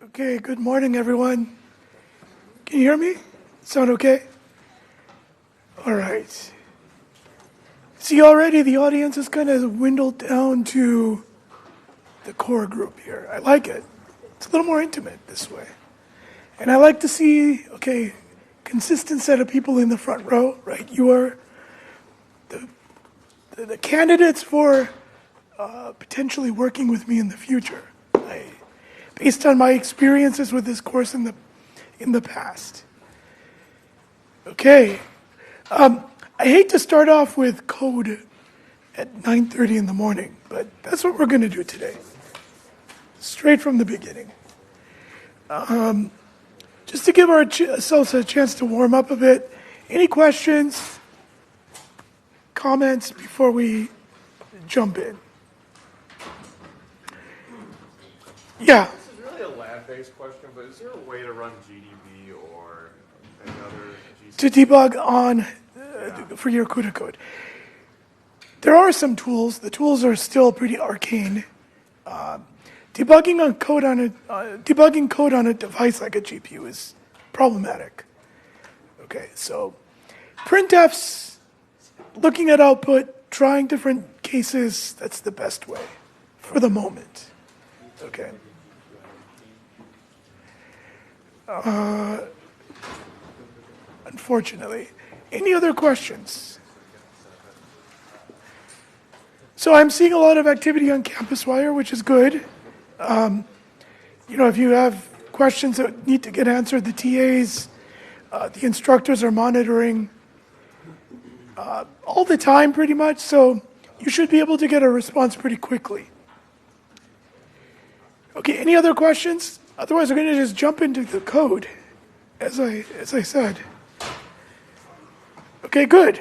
Okay, good morning, everyone. Can you hear me? Sound okay? All right. See, already the audience is kind of dwindled down to the core group here. I like it. It's a little more intimate this way. And I like to see, okay, consistent set of people in the front row, right? You are the candidates for potentially working with me in the future. Based on my experiences with this course in the past. Okay, I hate to start off with code at 9:30 in the morning, but that's what we're going to do today. Straight from the beginning. Just to give ourselves a chance to warm up a bit. Any questions, comments before we jump in? Yeah. Based question, but is there a way to run GDB or any other GC? To debug on for your CUDA code. There are some tools. The tools are still pretty arcane. Debugging code on a device like a GPU is problematic. Okay, so printfs, looking at output, trying different cases, that's the best way for the moment. Okay. Unfortunately. Any other questions? So I'm seeing a lot of activity on CampusWire, which is good. If you have questions that need to get answered, the TAs, the instructors are monitoring all the time pretty much, so you should be able to get a response pretty quickly. Okay, any other questions? Otherwise, we're going to just jump into the code, as I said. Okay, good.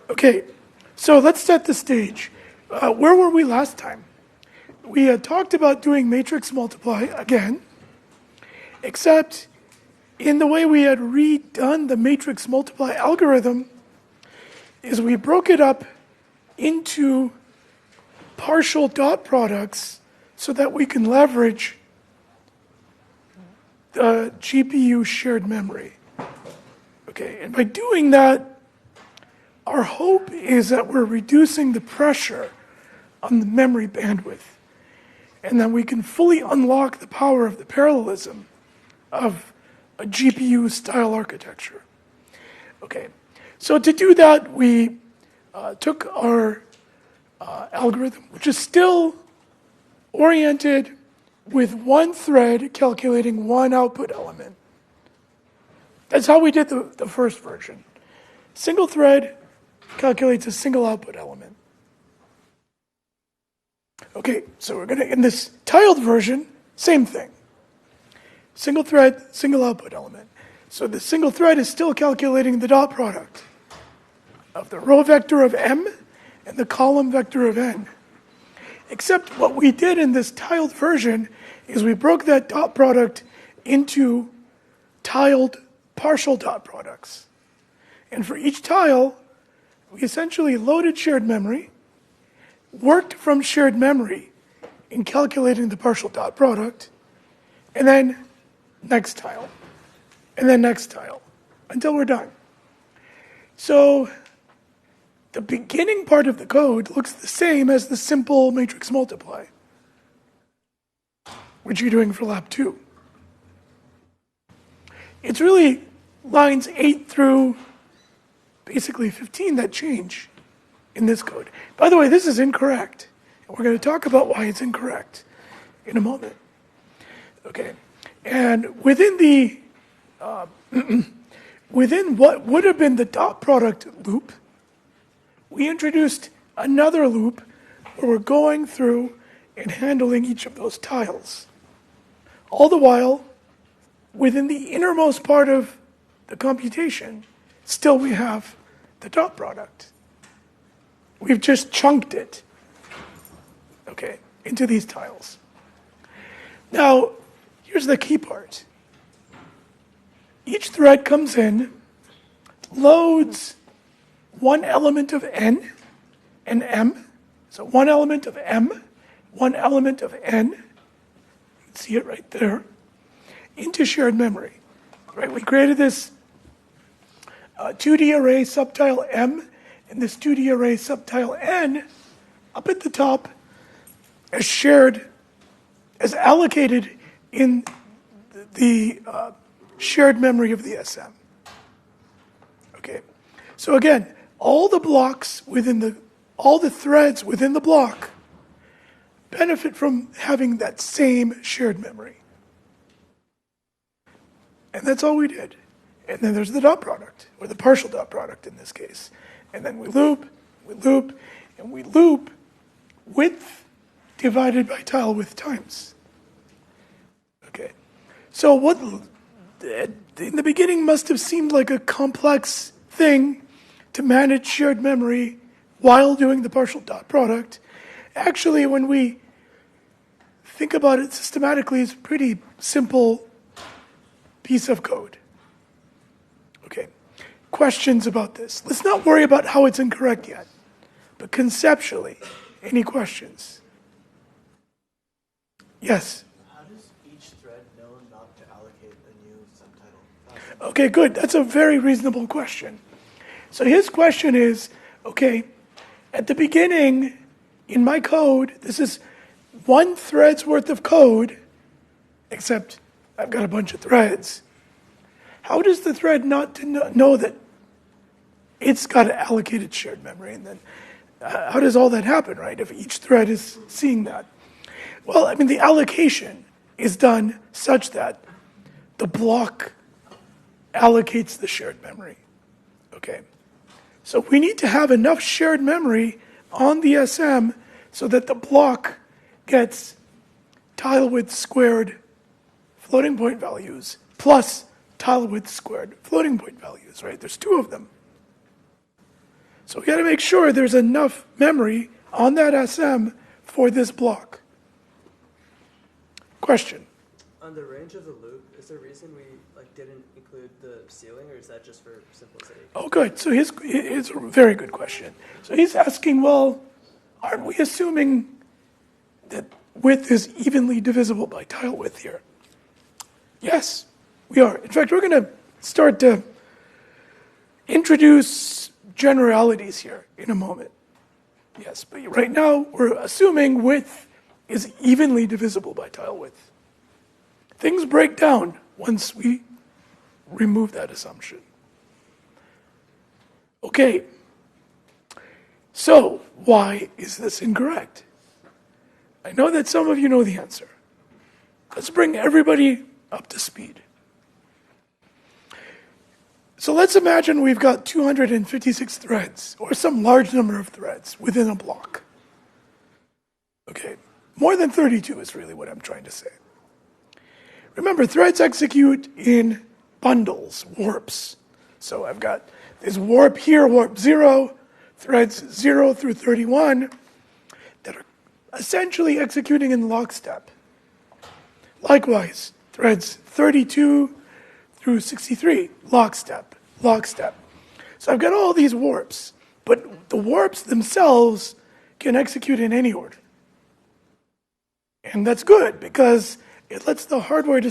Okay, so let's set the stage. Where were we last time? We had talked about doing matrix multiply again, except in the way we had redone the matrix multiply algorithm is we broke it up into partial dot products so that we can leverage the GPU shared memory. Okay, and by doing that, our hope is that we're reducing the pressure on the memory bandwidth, and that we can fully unlock the power of the parallelism of a GPU-style architecture. Okay, so to do that, we took our algorithm, which is still oriented with one thread calculating one output element. That's how we did the first version. Single thread calculates a single output element. Okay, so we're going to, in this tiled version, same thing. Single thread, single output element. So the single thread is still calculating the dot product of the row vector of m and the column vector of n. Except what we did in this tiled version is we broke that dot product into tiled partial dot products. And for each tile, we essentially loaded shared memory, worked from shared memory in calculating the partial dot product, and then next tile, and then next tile, until we're done. So the beginning part of the code looks the same as the simple matrix multiply, which you're doing for lab 2. It's really lines 8 through basically 15 that change in this code. By the way, this is incorrect. We're going to talk about why it's incorrect in a moment. Okay, and within the within what would have been the dot product loop, we introduced another loop where we're going through and handling each of those tiles. All the while, within the innermost part of the computation, still we have the dot product. We've just chunked it, okay, into these tiles. Now, here's the key part. Each thread comes in, loads one element of n and m. So one element of m, one element of n. You can see it right there. into shared memory. Right? We created this 2D array subtile M and this 2D array subtile N up at the top as shared, as allocated in the shared memory of the SM. Okay, so again, all the threads within the block benefit from having that same shared memory. And that's all we did. And then there's the dot product, or the partial dot product in this case. And then we loop, and we loop width divided by tile width times. Okay, so what in the beginning must have seemed like a complex thing to manage shared memory while doing the partial dot product. Actually, when we think about it systematically, it's a pretty simple piece of code. Okay, questions about this? Let's not worry about how it's incorrect yet, but conceptually, any questions? Yes? How does each thread know not to allocate a new subtitle? Okay, good. That's a very reasonable question. So his question is, okay, at the beginning in my code, this is one thread's worth of code, except I've got a bunch of threads. How does the thread not to know that it's got allocated shared memory? And then how does all that happen, right, if each thread is seeing that? Well, I mean, the allocation is done such that the block allocates the shared memory. Okay, so we need to have enough shared memory on the SM so that the block gets tile width squared floating point values plus tile width squared floating point values, right? There's two of them. So we got to make sure there's enough memory on that SM for this block. Question? On the range of the loop, is there a reason we didn't include the ceiling, or is that just for simplicity? Oh, good. So it's a very good question. So he's asking, well, aren't we assuming that width is evenly divisible by tile width here? Yes, we are. In fact, we're going to start to introduce generalities here in a moment. Yes, but right now we're assuming width is evenly divisible by tile width. Things break down once we remove that assumption. Okay, so why is this incorrect? I know that some of you know the answer. Let's bring everybody up to speed. So let's imagine we've got 256 threads, or some large number of threads within a block. Okay, more than 32 is really what I'm trying to say. Remember, threads execute in bundles, warps. So I've got this warp here, warp 0, threads 0 through 31 that are essentially executing in lockstep. Likewise, threads 32 through 63, lockstep. So I've got all these warps, but the warps themselves can execute in any order. And that's good because it lets the hardware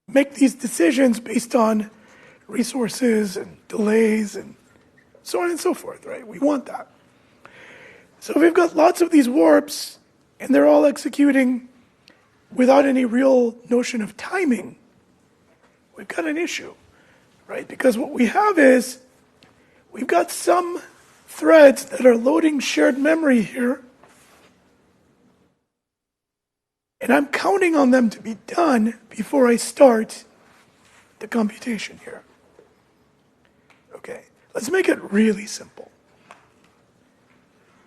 make these decisions based on resources and delays and so on and so forth, right? We want that. So we've got lots of these warps, and they're all executing without any real notion of timing. We've got an issue, right? Because what we have is, we've got some threads that are loading shared memory here, and I'm counting on them to be done before I start the computation here. Okay, let's make it really simple.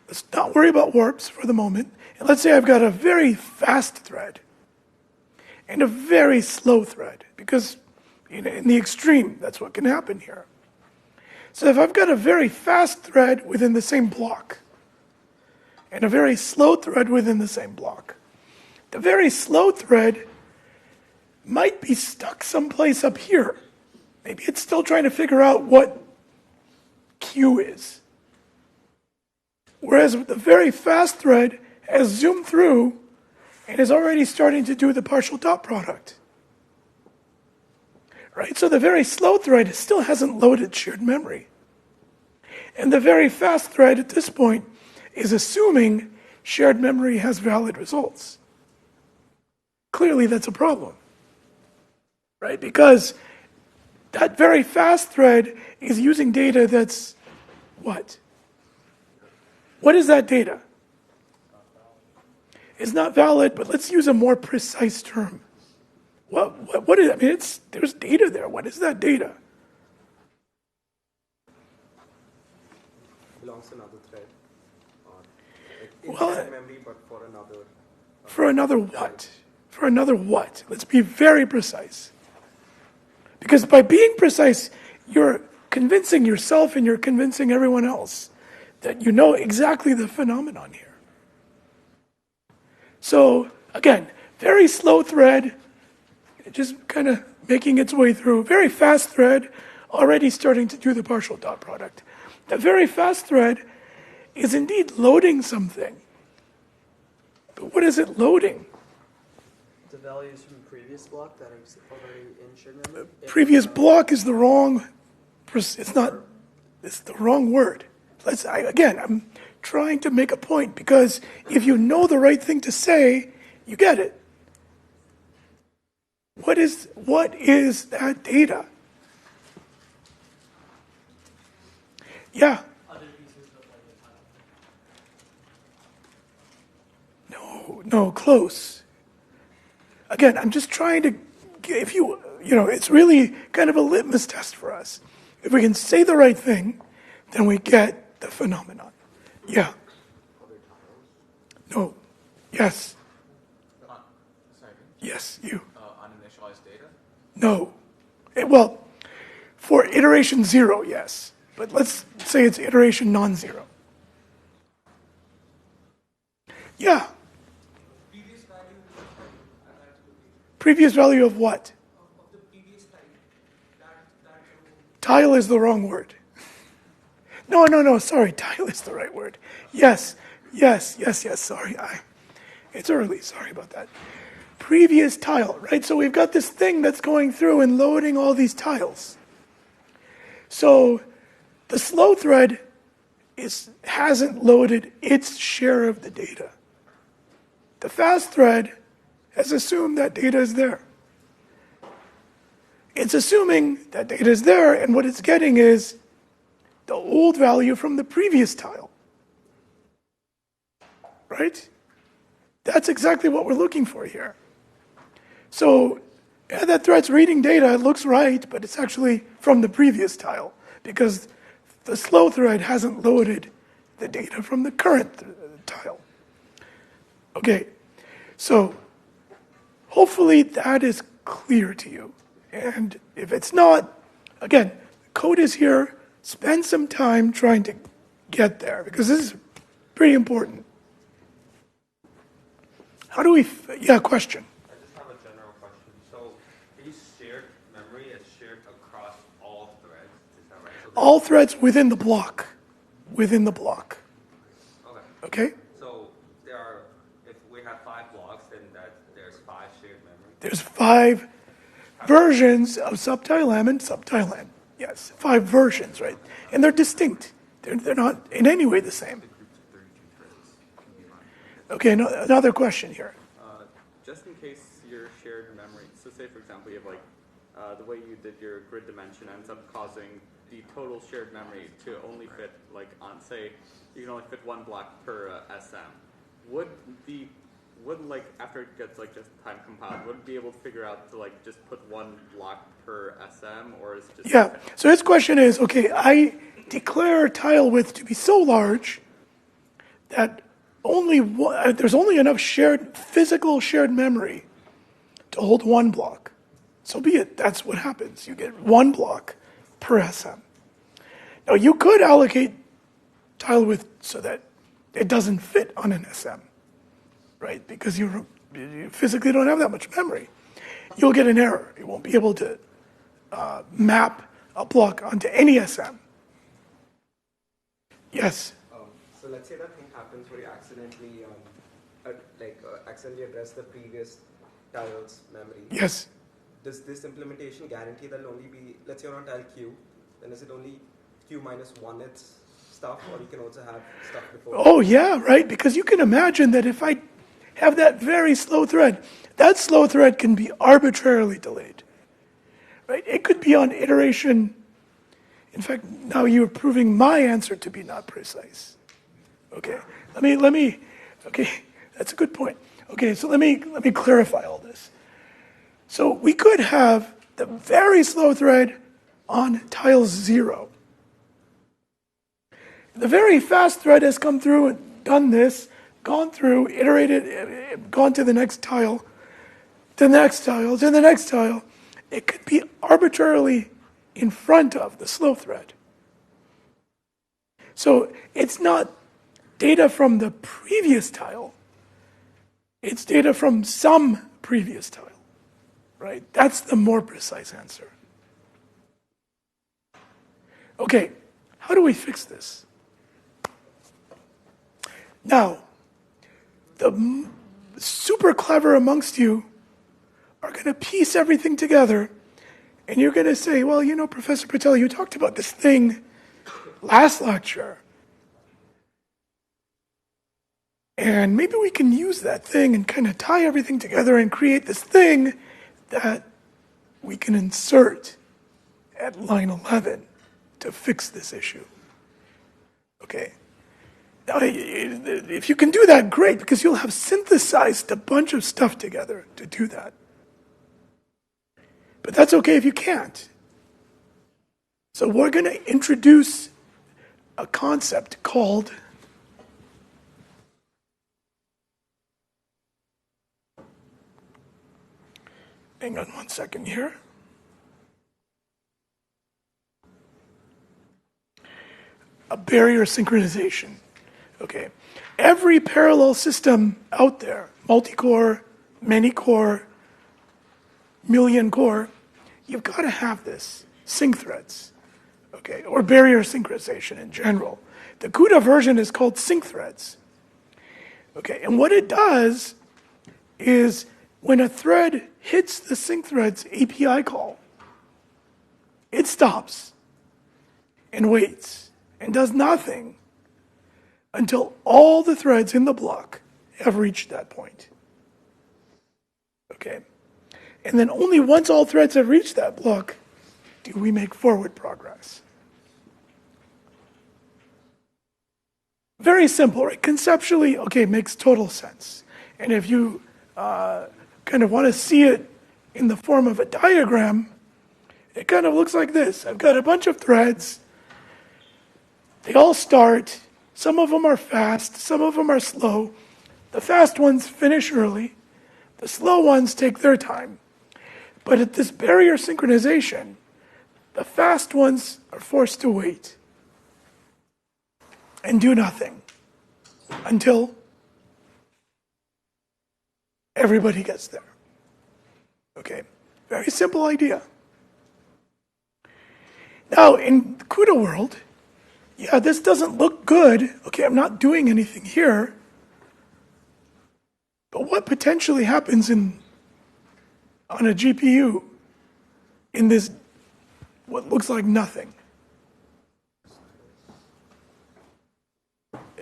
Let's not worry about warps for the moment. And let's say I've got a very fast thread and a very slow thread, because in the extreme, that's what can happen here. So if I've got a very fast thread within the same block and a very slow thread within the same block, the very slow thread might be stuck someplace up here. Maybe it's still trying to figure out what Q is. Whereas the very fast thread has zoomed through and is already starting to do the partial dot product. Right? So the very slow thread still hasn't loaded shared memory. And the very fast thread at this point is assuming shared memory has valid results. Clearly that's a problem. Right? Because that very fast thread is using data that's what? What is that data? It's not valid, but let's use a more precise term. What is, I mean, there's data there. What is that data? Belongs to another thread. Or Well, shared memory, but for another. For another what? For another what? Let's be very precise. Because by being precise, you're convincing yourself and you're convincing everyone else that you know exactly the phenomenon here. So, again, very slow thread, just kind of making its way through. Very fast thread, already starting to do the partial dot product. The very fast thread is indeed loading something. But what is it loading? The values from the previous block that is already in shared memory? Previous block is the wrong, it's the wrong word. I'm trying to make a point, because if you know the right thing to say, you get it. What is that data? Yeah. No, close. Again, I'm just trying to, if it's really kind of a litmus test for us. If we can say the right thing, then we get the phenomenon. Yeah. No. Yes. Yes, you. Uninitialized data? No. Well, for iteration 0, yes. But let's say it's iteration non-zero. Yeah. Previous value of what? Tile is the wrong word. No, sorry, tile is the right word. Yes, sorry. It's early, sorry about that. Previous tile, right? So we've got this thing that's going through and loading all these tiles. So the slow thread hasn't loaded its share of the data. The fast thread has assumed that data is there. It's assuming that data is there, and what it's getting is the old value from the previous tile. Right? That's exactly what we're looking for here. So, yeah, that thread's reading data, it looks right, but it's actually from the previous tile, because the slow thread hasn't loaded the data from the current tile. Okay, so hopefully that is clear to you. And if it's not, again, code is here. Spend some time trying to get there, because this is pretty important. How do we, question. I just have a general question. So these shared memory is shared across all threads, is that right? So All threads within the block. Within the block. Okay. Okay? So if we have 5 blocks, then there's 5 shared memory. There's 5 versions of subtile-M and subtile-N. Yes, 5 versions, right? And they're distinct. They're not in any way the same. Okay, another question here. Just in case your shared memory, so say for example you have the way you did your grid dimension ends up causing the total shared memory to only fit say you can only fit 1 block per SM. Would after it gets just time compiled, would it be able to figure out to just put 1 block per SM, or is it just Yeah, so his question is, okay, I declare tile width to be so large that there's only enough physical shared memory to hold 1 block. So be it, that's what happens. You get 1 block per SM. Now you could allocate tile width so that it doesn't fit on an SM, right? Because you physically don't have that much memory. You'll get an error. You won't be able to map a block onto any SM. Yes? So let's say that thing happens where you accidentally accidentally address the previous tile's memory, Yes. does this implementation guarantee that it'll only be, let's say you're on tile Q, then is it only Q minus 1 its stuff, or you can also have stuff before? Oh, yeah, right? Because you can imagine that if I have that very slow thread, that slow thread can be arbitrarily delayed, right? It could be on iteration. In fact, now you're proving my answer to be not precise. Okay, let me, okay, that's a good point. Okay, so let me clarify all this. So we could have the very slow thread on tile 0. The very fast thread has come through and done this, gone through, iterated, gone to the next tile, to the next tile, to the next tile. It could be arbitrarily in front of the slow thread. So it's not data from the previous tile, it's data from some previous tile, right? That's the more precise answer. Okay, how do we fix this? Now, the super clever amongst you are going to piece everything together, and you're going to say, well, you know, Professor Patel, you talked about this thing last lecture, and maybe we can use that thing and kind of tie everything together and create this thing that we can insert at line 11 to fix this issue. Okay. Now, if you can do that, great, because you'll have synthesized a bunch of stuff together to do that. But that's okay if you can't. So we're going to introduce a concept called hang on one second here. A barrier synchronization. Okay. Every parallel system out there, multi-core, many-core, million-core, you've got to have this, sync threads, okay, or barrier synchronization in general. The CUDA version is called sync threads. Okay, and what it does is when a thread hits the sync threads API call, it stops and waits and does nothing until all the threads in the block have reached that point. Okay? And then only once all threads have reached that block do we make forward progress. Very simple, right? Conceptually, okay, makes total sense. And if you kind of want to see it in the form of a diagram, it kind of looks like this. I've got a bunch of threads. They all start. Some of them are fast, some of them are slow. The fast ones finish early. The slow ones take their time. But at this barrier synchronization, the fast ones are forced to wait and do nothing until everybody gets there. Okay, very simple idea. Now, in the CUDA world, yeah, this doesn't look good. Okay, I'm not doing anything here. But what potentially happens on a GPU in this, what looks like nothing?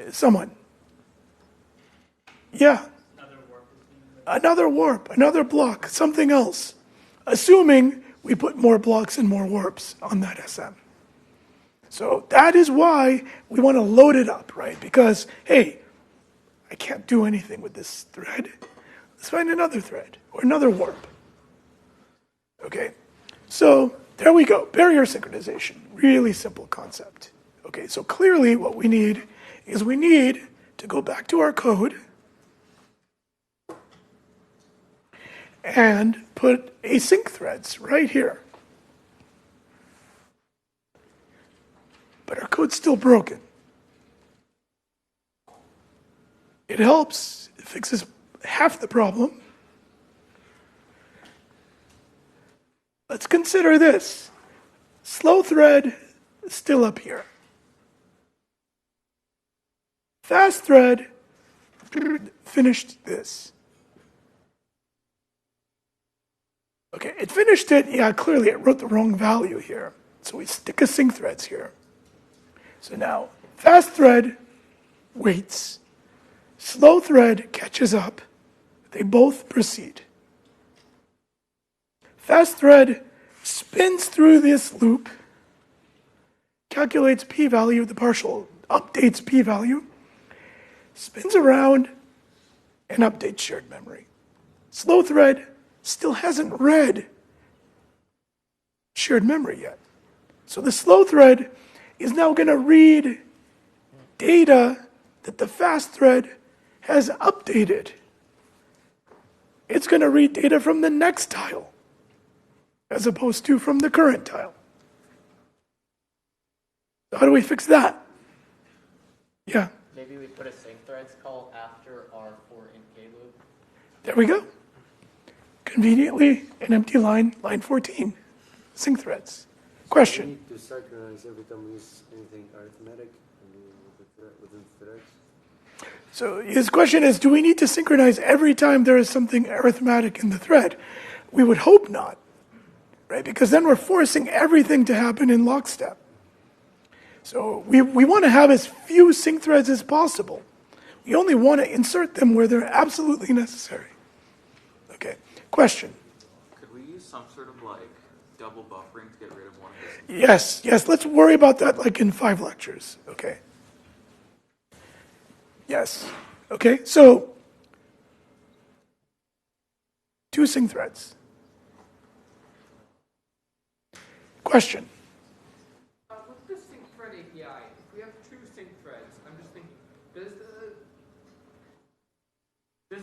Someone. Yeah. Another warp, another block, something else. Assuming we put more blocks and more warps on that SM. So that is why we want to load it up, right? Because, hey, I can't do anything with this thread. Let's find another thread or another warp. Okay, so there we go. Barrier synchronization, really simple concept. Okay, so clearly what we need is we need to go back to our code and put async threads right here. But our code's still broken. It helps. It fixes half the problem. Let's consider this. Slow thread is still up here. Fast thread finished this. Okay, it finished it. Yeah, clearly it wrote the wrong value here. So we stick a sync threads here. So now, fast thread waits. Slow thread catches up. They both proceed. Fast thread spins through this loop, calculates p-value, the partial, updates p-value, spins around, and updates shared memory. Slow thread still hasn't read shared memory yet. So the slow thread is now going to read data that the fast thread has updated. It's going to read data from the next tile as opposed to from the current tile. So how do we fix that? Yeah. Maybe we put a sync threads call after our for in k loop. There we go. Conveniently, an empty line, line 14. Sync threads. Question. We need to synchronize every time we use anything arithmetic within threads. So his question is, do we need to synchronize every time there is something arithmetic in the thread? We would hope not, right? Because then we're forcing everything to happen in lockstep. So we want to have as few sync threads as possible. We only want to insert them where they're absolutely necessary. Okay, question. Could we use some sort of like double buffering to get rid of one of these? Yes, let's worry about that like in 5 lectures, okay? Yes, okay, so 2 sync threads. Question. With the sync thread API, if we have 2 sync threads, I'm just thinking, does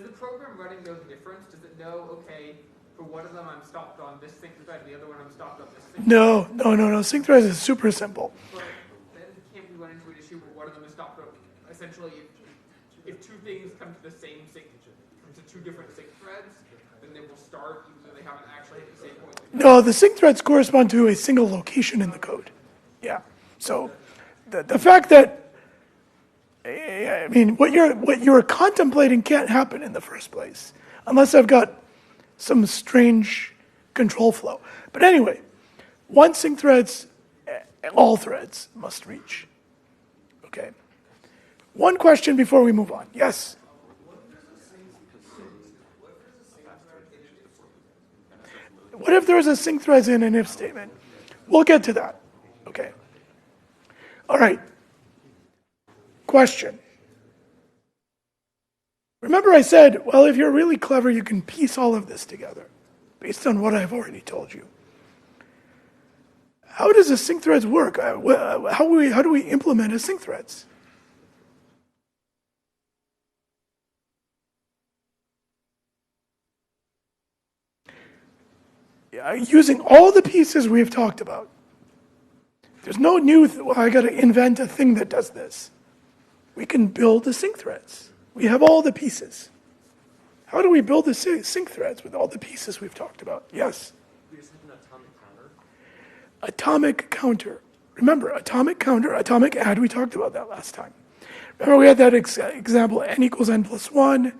the program running know the difference? Does it know, okay, for one of them I'm stopped on this sync thread, the other one I'm stopped on this sync thread? No. Sync threads is super simple. But then can't we run into an issue where one of them is stopped on, essentially, if 2 things come to the same sync, to 2 different sync threads, then they will start even though they haven't actually hit the same point. No, the sync threads correspond to a single location in the code. Yeah. So the fact that, I mean, what you're contemplating can't happen in the first place unless I've got some strange control flow. But anyway, one sync threads, all threads must reach. Okay. One question before we move on. Yes? What if there's a sync threads in an if statement? We'll get to that. Okay. All right. Question. Remember I said, well, if you're really clever, you can piece all of this together based on what I've already told you. How does a sync threads work? How do we implement a sync threads? Using all the pieces we've talked about. There's no new, I got to invent a thing that does this. We can build the sync threads. We have all the pieces. How do we build the sync threads with all the pieces we've talked about? Yes? We just have an atomic counter. Atomic counter. Remember, atomic counter, atomic add, we talked about that last time. Remember we had that example, n equals n plus 1,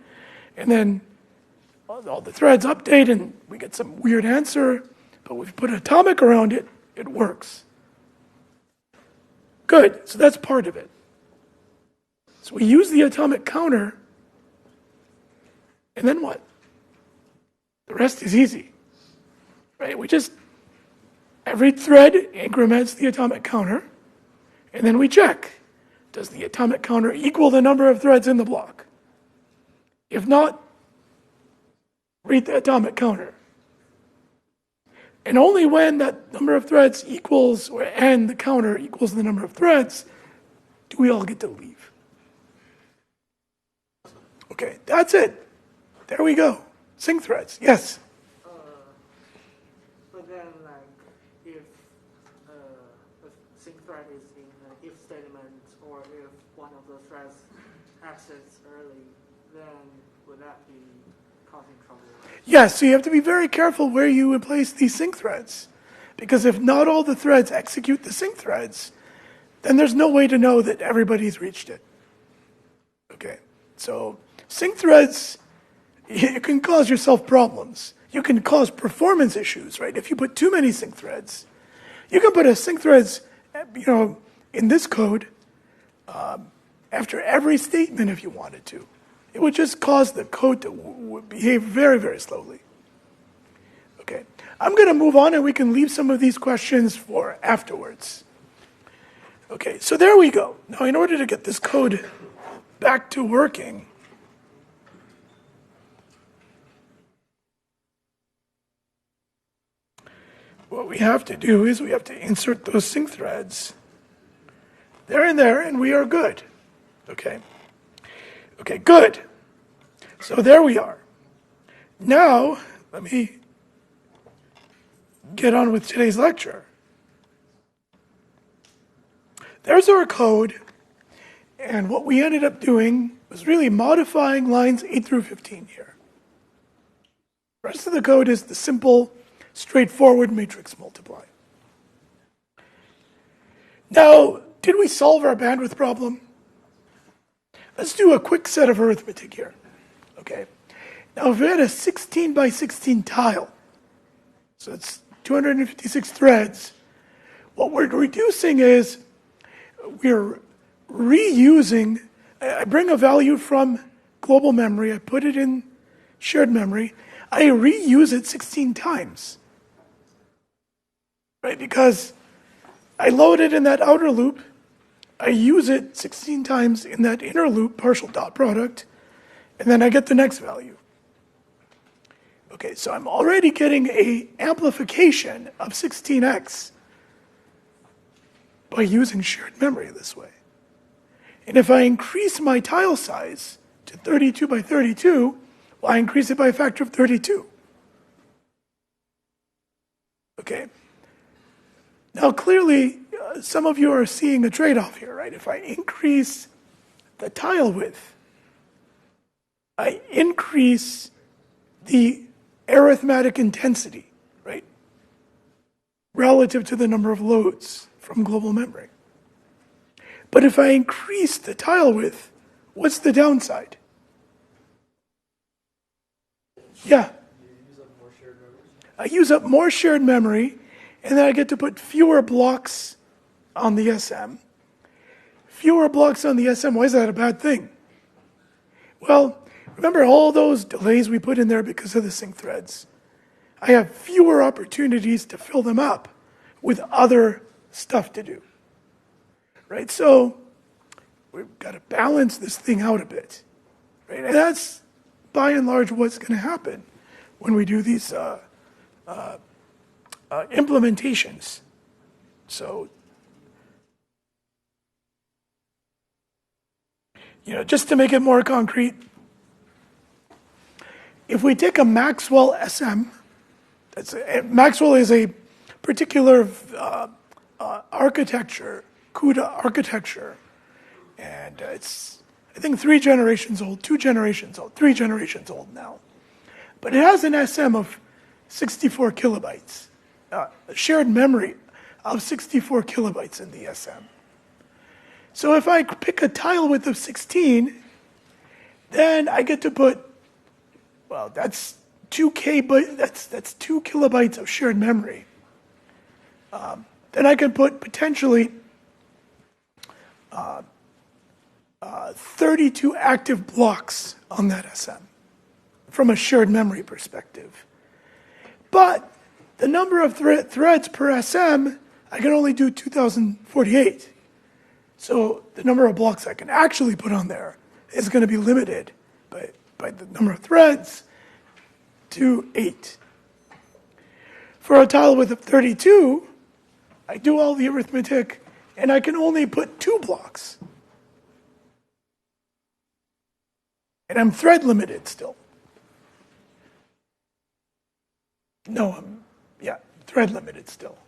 and then all the threads update and we get some weird answer, but if we put atomic around it, it works. Good, so that's part of it. So we use the atomic counter, and then what? The rest is easy, right? Every thread increments the atomic counter, and then we check. Does the atomic counter equal the number of threads in the block? If not, read the atomic counter. And only when that number of threads equals, and the counter equals the number of threads, do we all get to leave. Okay, that's it. There we go. Sync threads. Yes? But then, like, if a sync thread is in an if statement, or if one of the threads exits early, then would that be causing trouble? Yes, so you have to be very careful where you place these sync threads. Because if not all the threads execute the sync threads, then there's no way to know that everybody's reached it. Okay, so sync threads, you can cause yourself problems. You can cause performance issues, right? If you put too many sync threads, you can put a sync threads, in this code after every statement if you wanted to. It would just cause the code to behave very, very slowly. Okay, I'm going to move on and we can leave some of these questions for afterwards. Okay, so there we go. Now, in order to get this code back to working, what we have to do is we have to insert those sync threads. They're in there, and we are good. Okay? Okay, good. So there we are. Now, let me get on with today's lecture. There's our code, and what we ended up doing was really modifying lines 8 through 15 here. The rest of the code is the simple, straightforward matrix multiply. Now, did we solve our bandwidth problem? Let's do a quick set of arithmetic here. Okay. Now, if we had a 16 by 16 tile, so it's 256 threads, what we're reducing is we're reusing. I bring a value from global memory, I put it in shared memory, I reuse it 16 times. Right? Because I load it in that outer loop, I use it 16 times in that inner loop, partial dot product, and then I get the next value. Okay, so I'm already getting an amplification of 16x by using shared memory this way. And if I increase my tile size to 32 by 32, well, I increase it by a factor of 32. Okay. Now, clearly, some of you are seeing a trade-off here, right? If I increase the tile width, I increase the arithmetic intensity, right? Relative to the number of loads from global memory. But if I increase the tile width, what's the downside? Yeah. I use up more shared memory, and then I get to put fewer blocks on the SM. Fewer blocks on the SM, why is that a bad thing? Well, remember all those delays we put in there because of the sync threads? I have fewer opportunities to fill them up with other stuff to do. Right? So we've got to balance this thing out a bit. Right? And that's by and large what's going to happen when we do these implementations. So, just to make it more concrete, if we take a Maxwell SM, Maxwell is a particular architecture, CUDA architecture, and it's, I think, 3 generations old, 2 generations old, 3 generations old now. But it has an SM of 64 kilobytes, shared memory of 64 kilobytes in the SM. So if I pick a tile width of 16, then I get to put, well, that's 2 kilobytes of shared memory. Then I can put potentially 32 active blocks on that SM from a shared memory perspective. But the number of threads per SM, I can only do 2048. So the number of blocks I can actually put on there is going to be limited by the number of threads to 8. For a tile width of 32, I do all the arithmetic, and I can only put 2 blocks. And I'm thread limited still. No, thread limited still.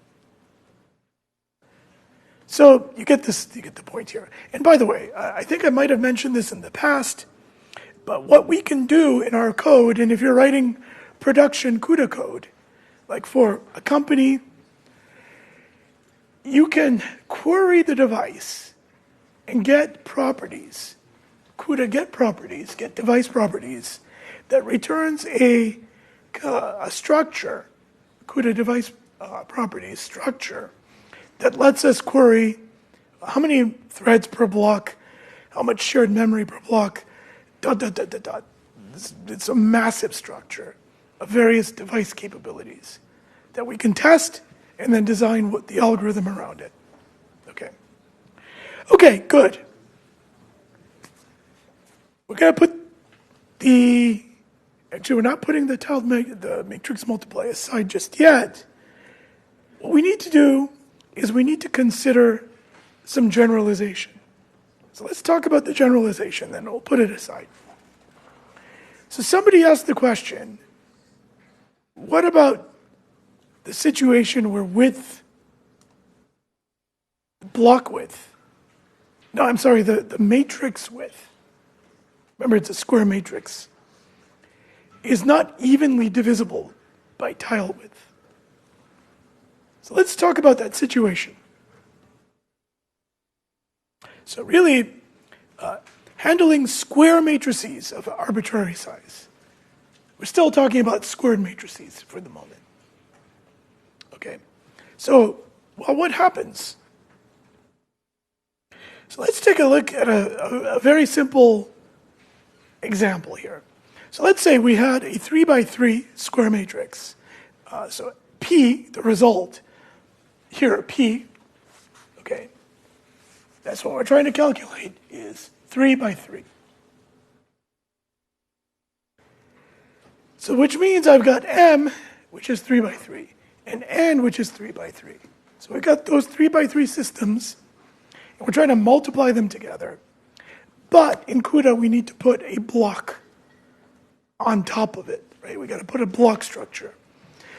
So you get the point here. And by the way, I think I might have mentioned this in the past, but what we can do in our code, and if you're writing production CUDA code, like for a company, you can query the device and get properties CUDA get device properties that returns a structure, CUDA device properties structure, that lets us query how many threads per block, how much shared memory per block, ... It's a massive structure of various device capabilities that we can test and then design the algorithm around it. Okay, good. We're going to put actually we're not putting the matrix multiply aside just yet. What we need to do is we need to consider some generalization. So let's talk about the generalization, then we'll put it aside. So somebody asked the question, what about the situation where block width, no, I'm sorry, the matrix width, remember it's a square matrix, is not evenly divisible by tile width. So let's talk about that situation. So really, handling square matrices of arbitrary size. We're still talking about squared matrices for the moment. Okay, so what happens? So let's take a look at a very simple example here. So let's say we had a 3 by 3 square matrix. So P, the result, here P, okay, that's what we're trying to calculate, is 3 by 3. So which means I've got M, which is 3 by 3, and N, which is 3 by 3. So we've got those 3 by 3 systems, and we're trying to multiply them together. But in CUDA, we need to put a block on top of it, right? We got to put a block structure.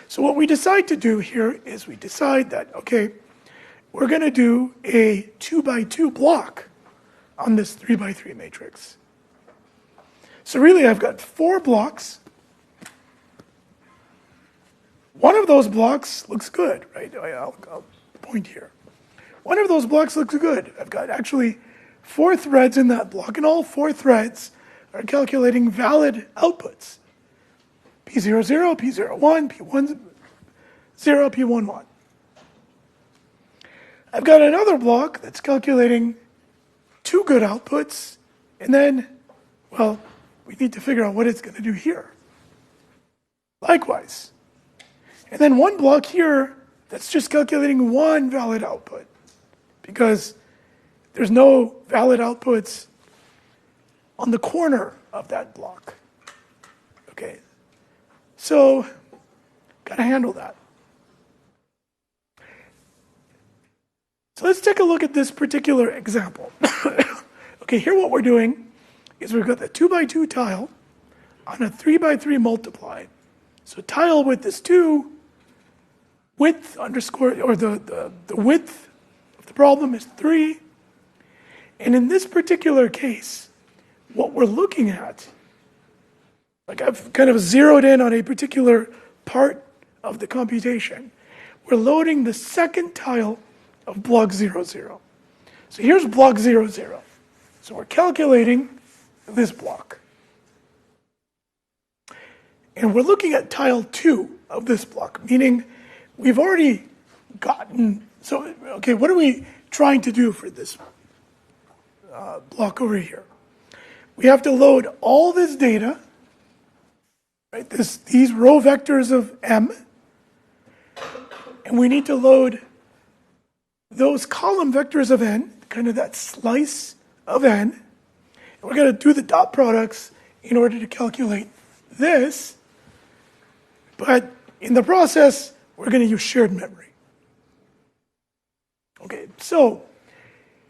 So what we decide to do here is we decide that, okay, we're going to do a 2 by 2 block on this 3 by 3 matrix. So really, I've got 4 blocks. One of those blocks looks good, right? I'll point here. One of those blocks looks good. I've got actually 4 threads in that block, and all 4 threads are calculating valid outputs. P00, P01, P10, P11. I've got another block that's calculating 2 good outputs, and then, well, we need to figure out what it's going to do here. Likewise. And then one block here that's just calculating 1 valid output, because there's no valid outputs on the corner of that block. Okay, so got to handle that. So let's take a look at this particular example. Okay, here what we're doing is we've got the 2 by 2 tile on a 3 by 3 multiply. So tile width is 2, width underscore, or the width of the problem is 3. And in this particular case, what we're looking at, like I've kind of zeroed in on a particular part of the computation. We're loading the second tile of block 0, 0. So here's block 0, 0. So we're calculating this block. And we're looking at tile 2 of this block, meaning we've already gotten, so, okay, what are we trying to do for this block over here? We have to load all this data, right? These row vectors of M, and we need to load those column vectors of N, kind of that slice of N, and we're going to do the dot products in order to calculate this, but in the process, we're going to use shared memory. Okay, so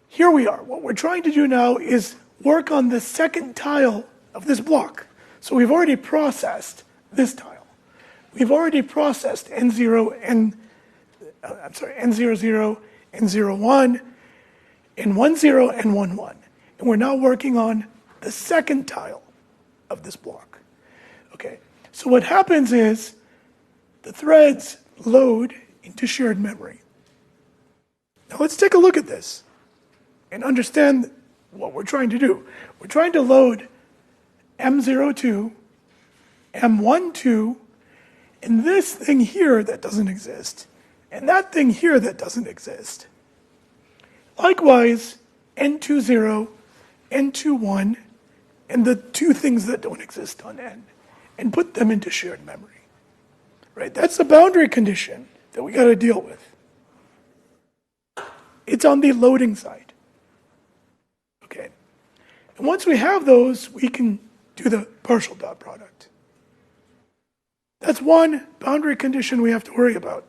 here we are. What we're trying to do now is work on the second tile of this block. So we've already processed this tile. We've already processed N0, N00, N01, and 10, and 11. And we're now working on the second tile of this block. Okay, so what happens is the threads load into shared memory. Now let's take a look at this and understand what we're trying to do. We're trying to load M02, M12, and this thing here that doesn't exist, and that thing here that doesn't exist. Likewise, N20, N21, and the two things that don't exist on N, and put them into shared memory. Right? That's the boundary condition that we got to deal with. It's on the loading side. Okay. And once we have those, we can do the partial dot product. That's one boundary condition we have to worry about.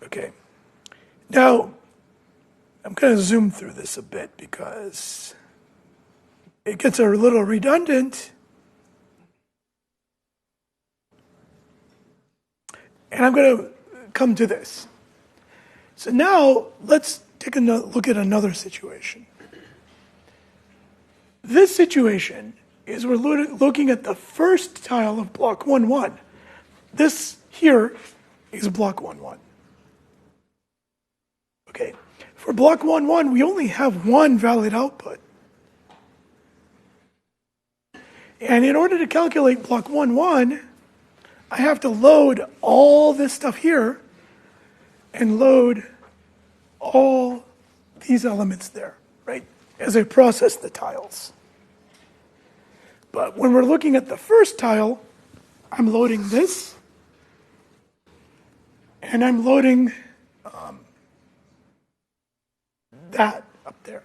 Okay. Now, I'm going to zoom through this a bit because it gets a little redundant. And I'm going to come to this. So now, let's take a look at another situation. This situation is we're looking at the first tile of block 1-1. This here is block 1-1. Okay, for block 1-1, we only have one valid output. And in order to calculate block 1-1, I have to load all this stuff here and load all these elements there, right, as I process the tiles. But when we're looking at the first tile, I'm loading this, and I'm loading that up there,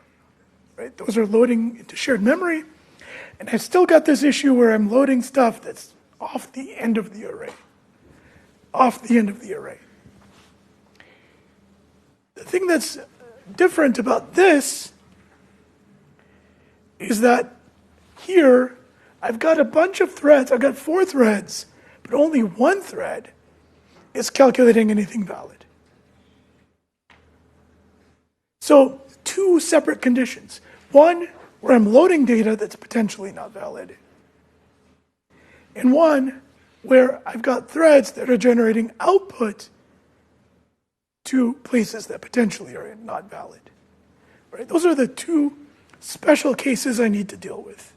right? Those are loading into shared memory, and I've still got this issue where I'm loading stuff that's off the end of the array. Off the end of the array. The thing that's different about this is that here I've got a bunch of threads. I've got 4 threads, but only one thread is calculating anything valid. So 2 separate conditions. One, where I'm loading data that's potentially not valid. And one, where I've got threads that are generating output to places that potentially are not valid. Right? Those are the 2 special cases I need to deal with.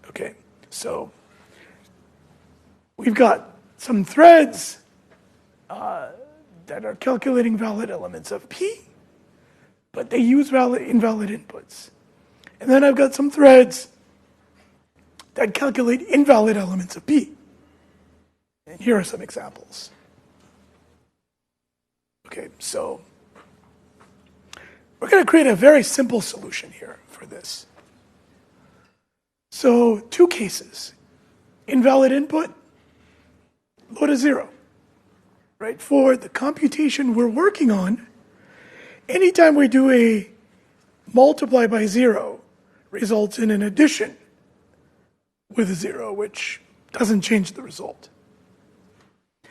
Okay, so we've got some threads that are calculating valid elements of P, but they use invalid inputs. And then I've got some threads that calculate invalid elements of P. And here are some examples. Okay, so we're going to create a very simple solution here for this. So 2 cases. Invalid input, load a 0. Right? For the computation we're working on, anytime we do a multiply by 0 results in an addition with a 0, which doesn't change the result.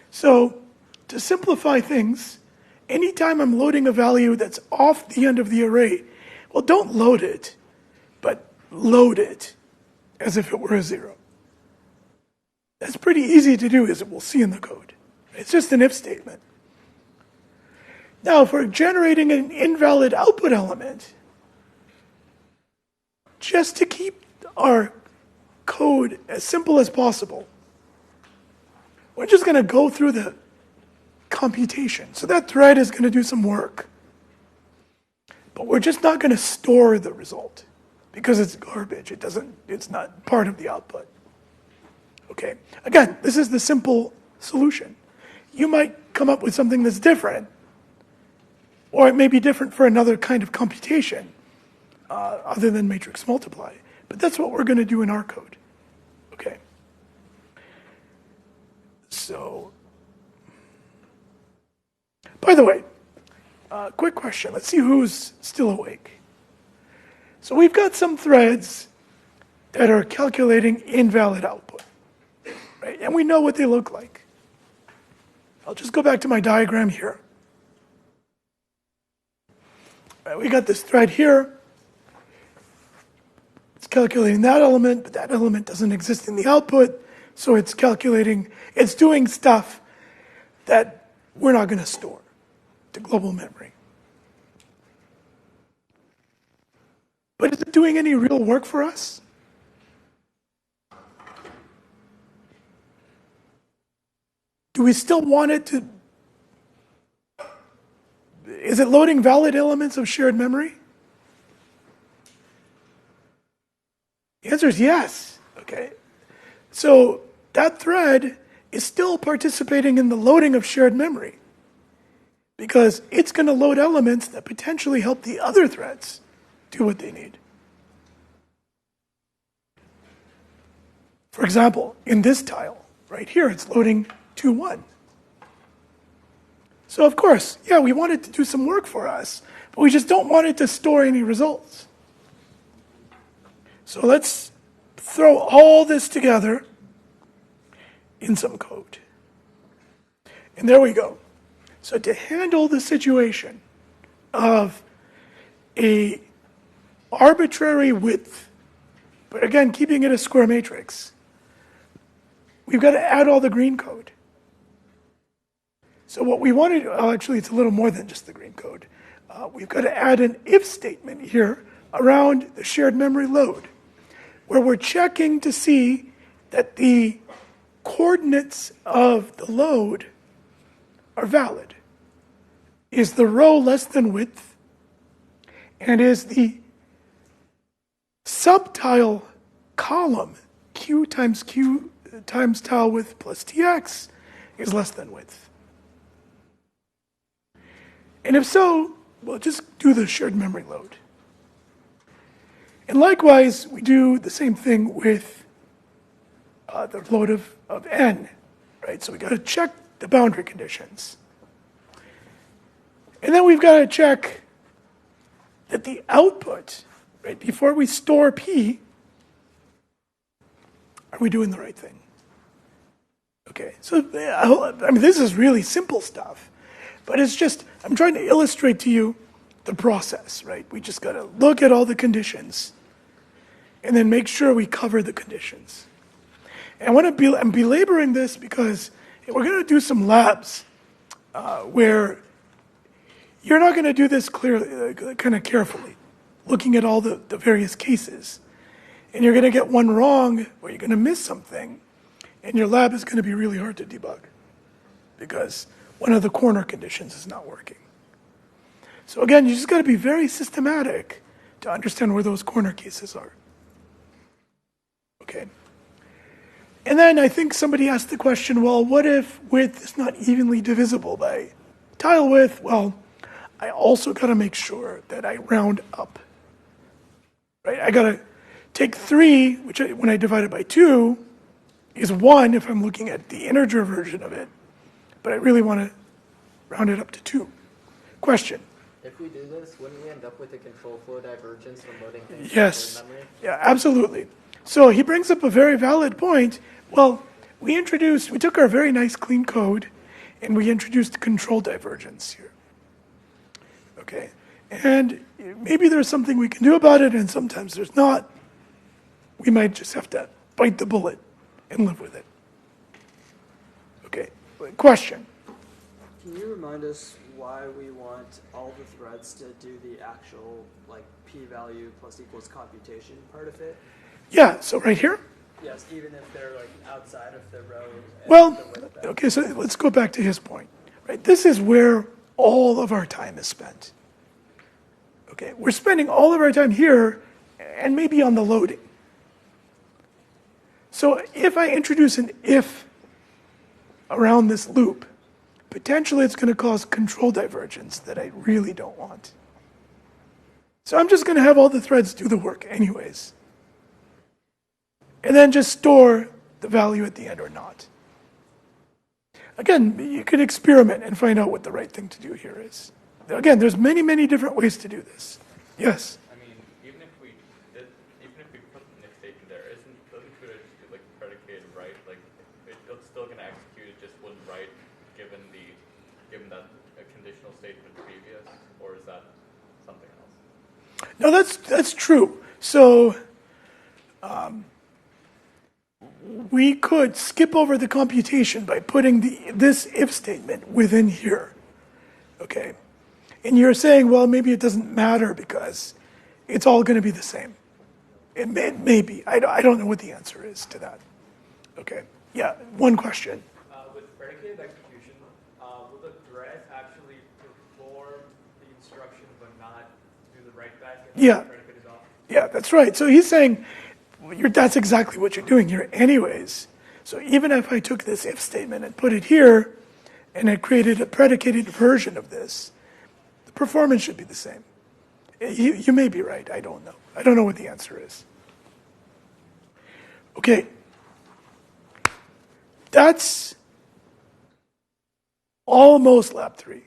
So to simplify things, anytime I'm loading a value that's off the end of the array, well, don't load it, but load it as if it were a 0. That's pretty easy to do, as we'll see in the code. It's just an if statement. Now, if we're generating an invalid output element, just to keep our code as simple as possible, we're just going to go through the computation. So that thread is going to do some work. But we're just not going to store the result because it's garbage. It's not part of the output. Okay. Again, this is the simple solution. You might come up with something that's different, or it may be different for another kind of computation other than matrix multiply. But that's what we're going to do in our code. Okay. So, by the way, quick question. Let's see who's still awake. So we've got some threads that are calculating invalid output, right? And we know what they look like. I'll just go back to my diagram here. Right, we got this thread here. It's calculating that element, but that element doesn't exist in the output, so it's calculating, it's doing stuff that we're not going to store to global memory. But is it doing any real work for us? Do we still want it to? Is it loading valid elements of shared memory? The answer is yes. Okay. So that thread is still participating in the loading of shared memory because it's going to load elements that potentially help the other threads do what they need. For example, in this tile, right here, it's loading 2-1. So of course, yeah, we want it to do some work for us, but we just don't want it to store any results. So let's throw all this together in some code. And there we go. So to handle the situation of a arbitrary width, but again, keeping it a square matrix, we've got to add all the green code. So what we want to do, actually it's a little more than just the green code. We've got to add an if statement here around the shared memory load, where we're checking to see that the coordinates of the load are valid. Is the row less than width? And is the subtile column q times tile width plus tx is less than width? And if so, we'll just do the shared memory load. And likewise, we do the same thing with the load of n, right? So we got to check the boundary conditions. And then we've got to check that the output, right, before we store p, are we doing the right thing? Okay, so I mean, this is really simple stuff, but it's just, I'm trying to illustrate to you the process, right? We just got to look at all the conditions and then make sure we cover the conditions. And I'm belaboring this because we're going to do some labs where you're not going to do this clearly, kind of carefully, looking at all the various cases. And you're going to get one wrong, or you're going to miss something, and your lab is going to be really hard to debug because one of the corner conditions is not working. So again, you just got to be very systematic to understand where those corner cases are. Okay. And then I think somebody asked the question, well, what if width is not evenly divisible by tile width? Well, I also got to make sure that I round up. Right? I got to take 3, which when I divide it by 2, is 1 if I'm looking at the integer version of it. But I really want to round it up to 2. Question? If we do this, wouldn't we end up with a control flow divergence from loading things Yes. to memory? Yeah, absolutely. So he brings up a very valid point. Well, we took our very nice clean code and we introduced control divergence here. Okay. And maybe there's something we can do about it and sometimes there's not. We might just have to bite the bullet and live with it. Okay. Question? Can you remind us why we want all the threads to do the actual like p-value plus equals computation part of it? Yeah, so right here? Yes, even if they're like outside of the row. Well, okay, so let's go back to his point. Right, this is where all of our time is spent. Okay, we're spending all of our time here and maybe on the loading. So if I introduce an if around this loop, potentially it's going to cause control divergence that I really don't want. So I'm just going to have all the threads do the work anyways. And then just store the value at the end or not. Again, you can experiment and find out what the right thing to do here is. Again, there's many, many different ways to do this. Yes? I mean, even if we put the if statement there, doesn't CUDA just do like predicated write? Like it's still gonna execute, it just wouldn't write given that a conditional statement previous, or is that something else? No, that's true. So we could skip over the computation by putting this if statement within here, okay? And you're saying, well, maybe it doesn't matter because it's all going to be the same. It may be. I don't know what the answer is to that. Okay. Yeah, one question. With predicated execution, will the thread actually perform the instruction but not do the write back if Yeah. the predicate is off? Yeah, that's right. So he's saying that's exactly what you're doing here anyways. So even if I took this if statement and put it here, and I created a predicated version of this, the performance should be the same. You may be right. I don't know. I don't know what the answer is. Okay. That's almost lab 3.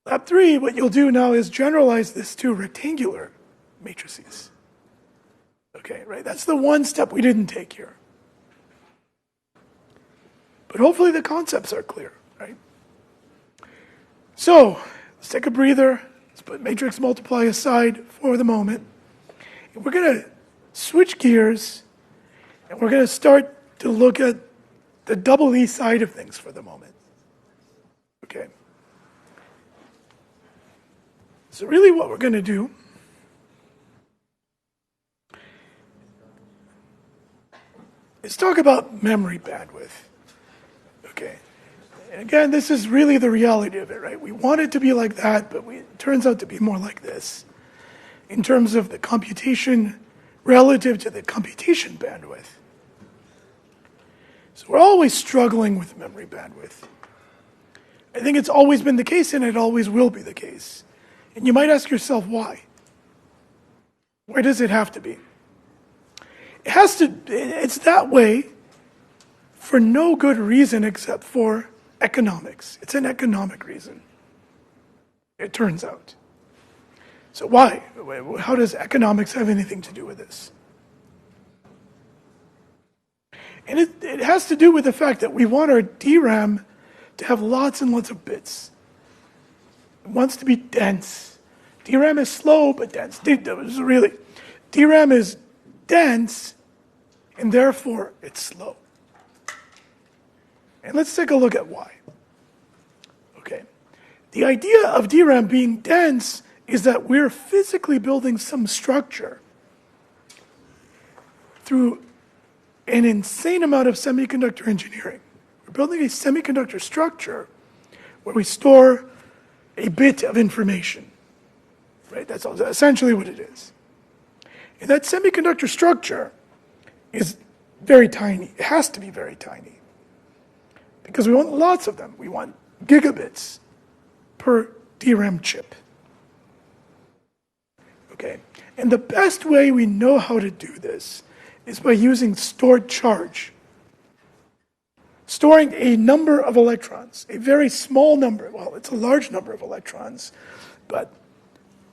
Lab 3, what you'll do now is generalize this to rectangular matrices. Okay, right? That's the one step we didn't take here. But hopefully the concepts are clear, right? So, let's take a breather. Let's put matrix multiply aside for the moment. And we're going to switch gears, and we're going to start to look at the double E side of things for the moment. Okay. So really what we're going to do is talk about memory bandwidth. Okay. And again, this is really the reality of it, right? We want it to be like that, but it turns out to be more like this in terms of the computation relative to the computation bandwidth. So we're always struggling with memory bandwidth. I think it's always been the case, and it always will be the case. And you might ask yourself, why? Where does it have to be? It's that way for no good reason except for economics. It's an economic reason, it turns out. So why? How does economics have anything to do with this? And it has to do with the fact that we want our DRAM to have lots and lots of bits. It wants to be dense. DRAM is slow but dense. DRAM is dense, and therefore it's slow. And let's take a look at why. Okay. The idea of DRAM being dense is that we're physically building some structure through an insane amount of semiconductor engineering. We're building a semiconductor structure where we store a bit of information. Right? That's essentially what it is. And that semiconductor structure is very tiny. It has to be very tiny. Because we want lots of them. We want gigabits per DRAM chip. Okay? And the best way we know how to do this is by using stored charge. Storing a number of electrons, a very small number, well, it's a large number of electrons, but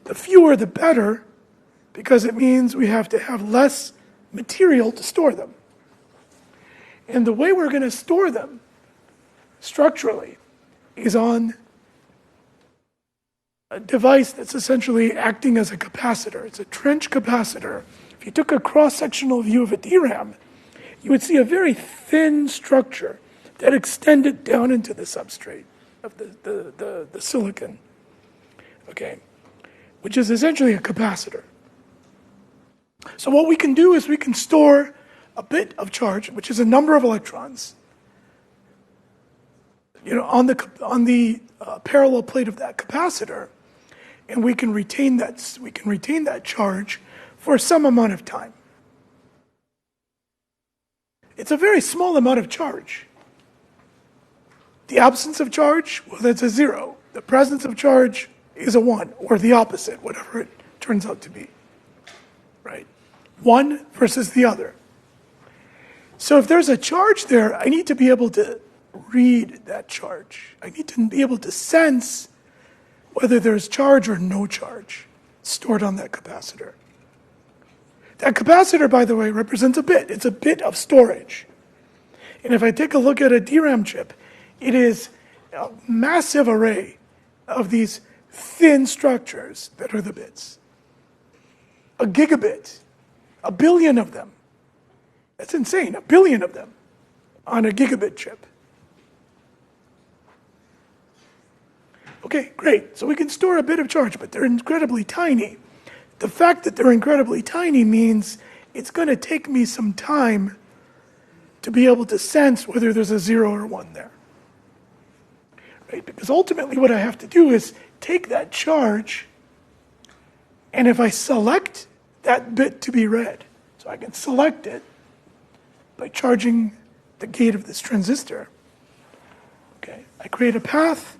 the fewer the better, because it means we have to have less material to store them. And the way we're going to store them structurally is on a device that's essentially acting as a capacitor. It's a trench capacitor. If you took a cross-sectional view of a DRAM, you would see a very thin structure that extended down into the substrate of the silicon, okay, which is essentially a capacitor. So what we can do is we can store a bit of charge, which is a number of electrons, on the parallel plate of that capacitor, and we can retain that charge for some amount of time. It's a very small amount of charge. The absence of charge, well, that's a 0. The presence of charge is a 1, or the opposite, whatever it turns out to be. Right? One versus the other. So if there's a charge there, I need to be able to read that charge. I need to be able to sense whether there's charge or no charge stored on that capacitor. That capacitor, by the way, represents a bit. It's a bit of storage. And if I take a look at a DRAM chip, it is a massive array of these thin structures that are the bits. A gigabit, a billion of them. That's insane, 1 billion of them on a gigabit chip. Okay, great. So we can store a bit of charge, but they're incredibly tiny. The fact that they're incredibly tiny means it's going to take me some time to be able to sense whether there's a 0 or 1 there. Right? Because ultimately what I have to do is take that charge, and if I select that bit to be read, so I can select it by charging the gate of this transistor, okay, I create a path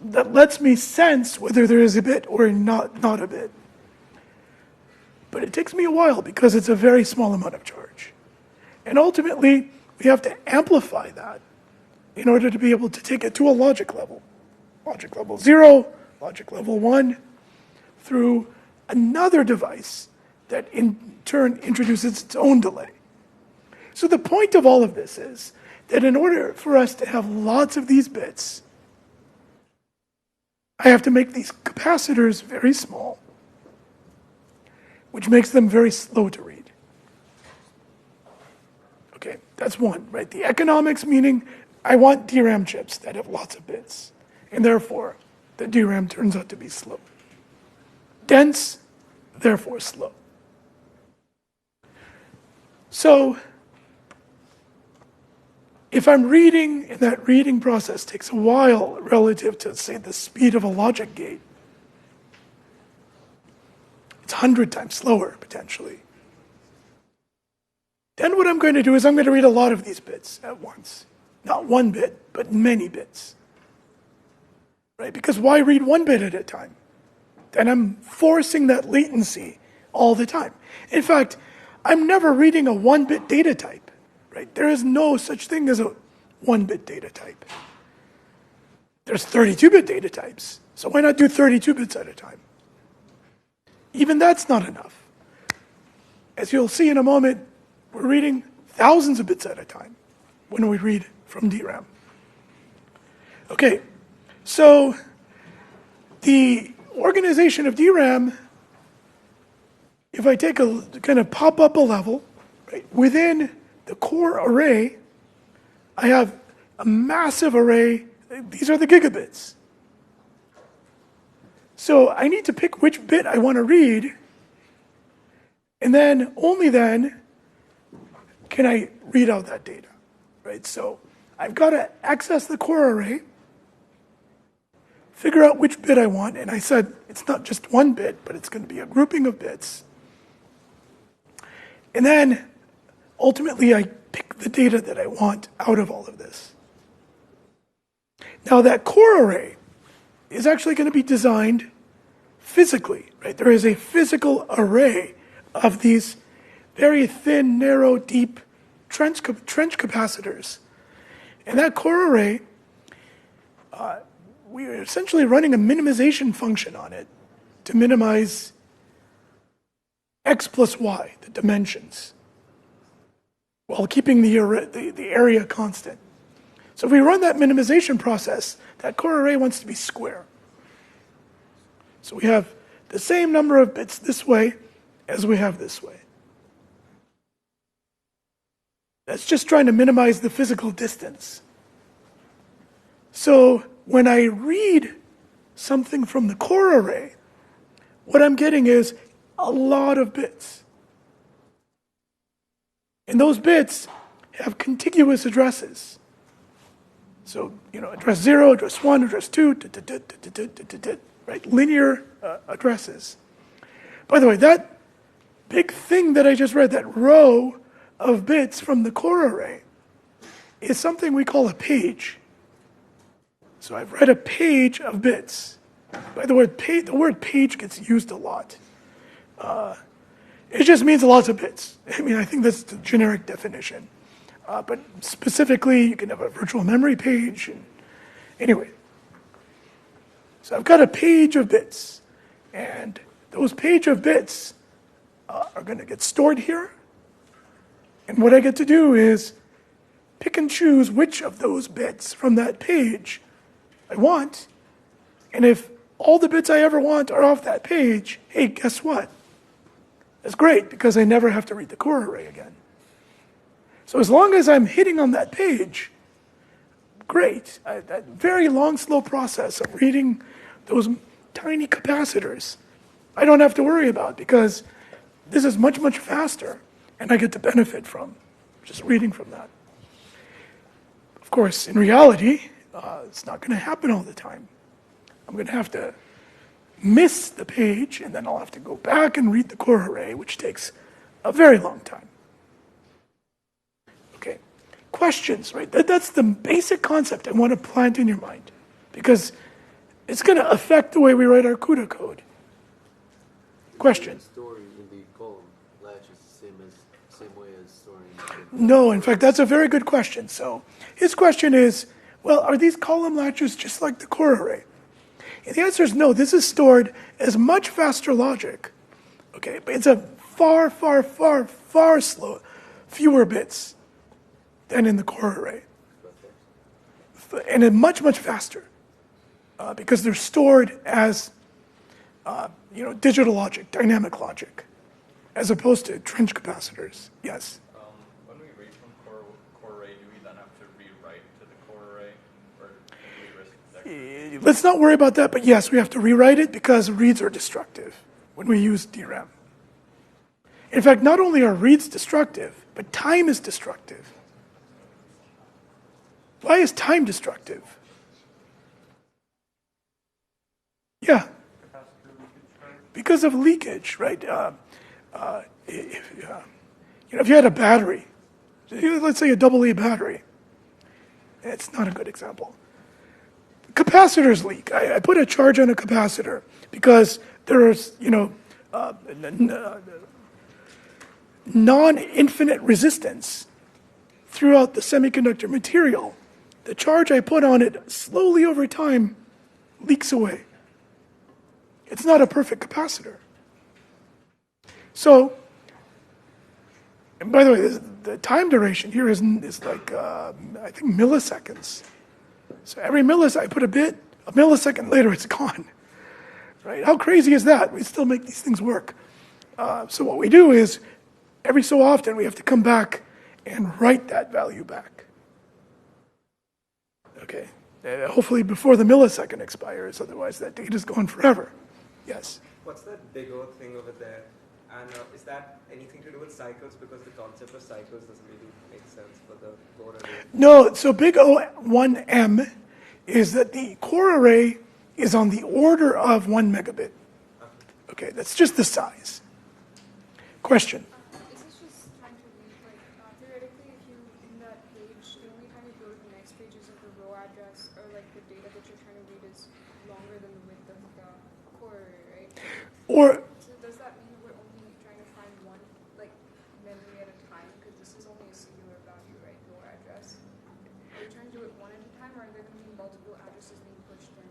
that lets me sense whether there is a bit or not a bit. But it takes me a while because it's a very small amount of charge. And ultimately, we have to amplify that in order to be able to take it to a logic level. Logic level 0, logic level 1, through another device that in turn introduces its own delay. So the point of all of this is that in order for us to have lots of these bits, I have to make these capacitors very small, which makes them very slow to read. Okay, that's one, right? The economics meaning I want DRAM chips that have lots of bits, and therefore the DRAM turns out to be slow. Dense, therefore slow. So if I'm reading, and that reading process takes a while relative to, say, the speed of a logic gate, it's 100 times slower, potentially. Then what I'm going to do is I'm going to read a lot of these bits at once. Not 1 bit, but many bits. Right? Because why read 1 bit at a time? Then I'm forcing that latency all the time. In fact, I'm never reading a 1-bit data type. Right? There is no such thing as a 1-bit data type. There's 32-bit data types. So why not do 32 bits at a time? Even that's not enough. As you'll see in a moment, we're reading thousands of bits at a time when we read from DRAM. Okay, so the organization of DRAM, if I take a kind of pop up a level, right, within the core array, I have a massive array. These are the gigabits. So I need to pick which bit I want to read, and then only then can I read out that data, right? So I've got to access the core array, figure out which bit I want, and I said it's not just 1 bit, but it's going to be a grouping of bits. And then ultimately, I pick the data that I want out of all of this. Now, that core array is actually going to be designed physically, right? There is a physical array of these very thin, narrow, deep trench capacitors. And that core array, we are essentially running a minimization function on it to minimize x plus y, the dimensions, while keeping the area constant. So if we run that minimization process, that core array wants to be square. So we have the same number of bits this way as we have this way. That's just trying to minimize the physical distance. So when I read something from the core array, what I'm getting is a lot of bits. And those bits have contiguous addresses. So, address 0, address 1, address 2, right? Linear addresses. By the way, that big thing that I just read, that row of bits from the core array, is something we call a page. So I've read a page of bits. By the way, the word page gets used a lot. It just means lots of bits. I mean, I think that's the generic definition. But specifically, you can have a virtual memory page. Anyway, so I've got a page of bits. And those page of bits are going to get stored here. And what I get to do is pick and choose which of those bits from that page I want. And if all the bits I ever want are off that page, hey, guess what? That's great, because I never have to read the core array again. So as long as I'm hitting on that page, great. That very long, slow process of reading those tiny capacitors, I don't have to worry about because this is much, much faster, and I get to benefit from just reading from that. Of course, in reality, it's not going to happen all the time. I'm going to have to miss the page, and then I'll have to go back and read the core array, which takes a very long time. Okay, questions, right? That's the basic concept I want to plant in your mind, because it's going to affect the way we write our CUDA code. Question? Storing in the column latch is the same way as storing. No, in fact, that's a very good question. So his question is, well, are these column latches just like the core array? And the answer is no. This is stored as much faster logic. Okay, but it's a far, far, far, far fewer bits than in the core array, and it's much, much faster because they're stored as digital logic, dynamic logic, as opposed to trench capacitors. Yes. When we read from core array, do we then have to rewrite to the core array, or do we risk that? Let's not worry about that, but yes, we have to rewrite it because reads are destructive when we use DRAM. In fact, not only are reads destructive, but time is destructive. Why is time destructive? Yeah. Because of leakage, right? If you had a battery, let's say a AA battery, it's not a good example. Capacitors leak. I put a charge on a capacitor because there's, non-infinite resistance throughout the semiconductor material. The charge I put on it slowly over time leaks away. It's not a perfect capacitor. So, and by the way, the time duration here is like, I think, milliseconds. So every millisecond, I put a bit, a millisecond later it's gone. Right? How crazy is that? We still make these things work. So what we do is, every so often we have to come back and write that value back. Okay. Hopefully before the millisecond expires, otherwise that data is gone forever. Yes? What's that big O thing over there? And is that anything to do with cycles? Because the concept of cycles doesn't really make sense for the core array. No, so big O1M is that the core array is on the order of 1 megabit. Okay, that's just the size. Question? Is this just trying to read, theoretically, if you, in that page, the only time you go to the next page is if the row address or the data that you're trying to read is longer than the width of the core array, right? Or, so does that mean we're only trying to find one, memory at a time? Because this is only a singular value, right? Row address. Are we trying to do it one at a time, or are there going to be multiple addresses being pushed in?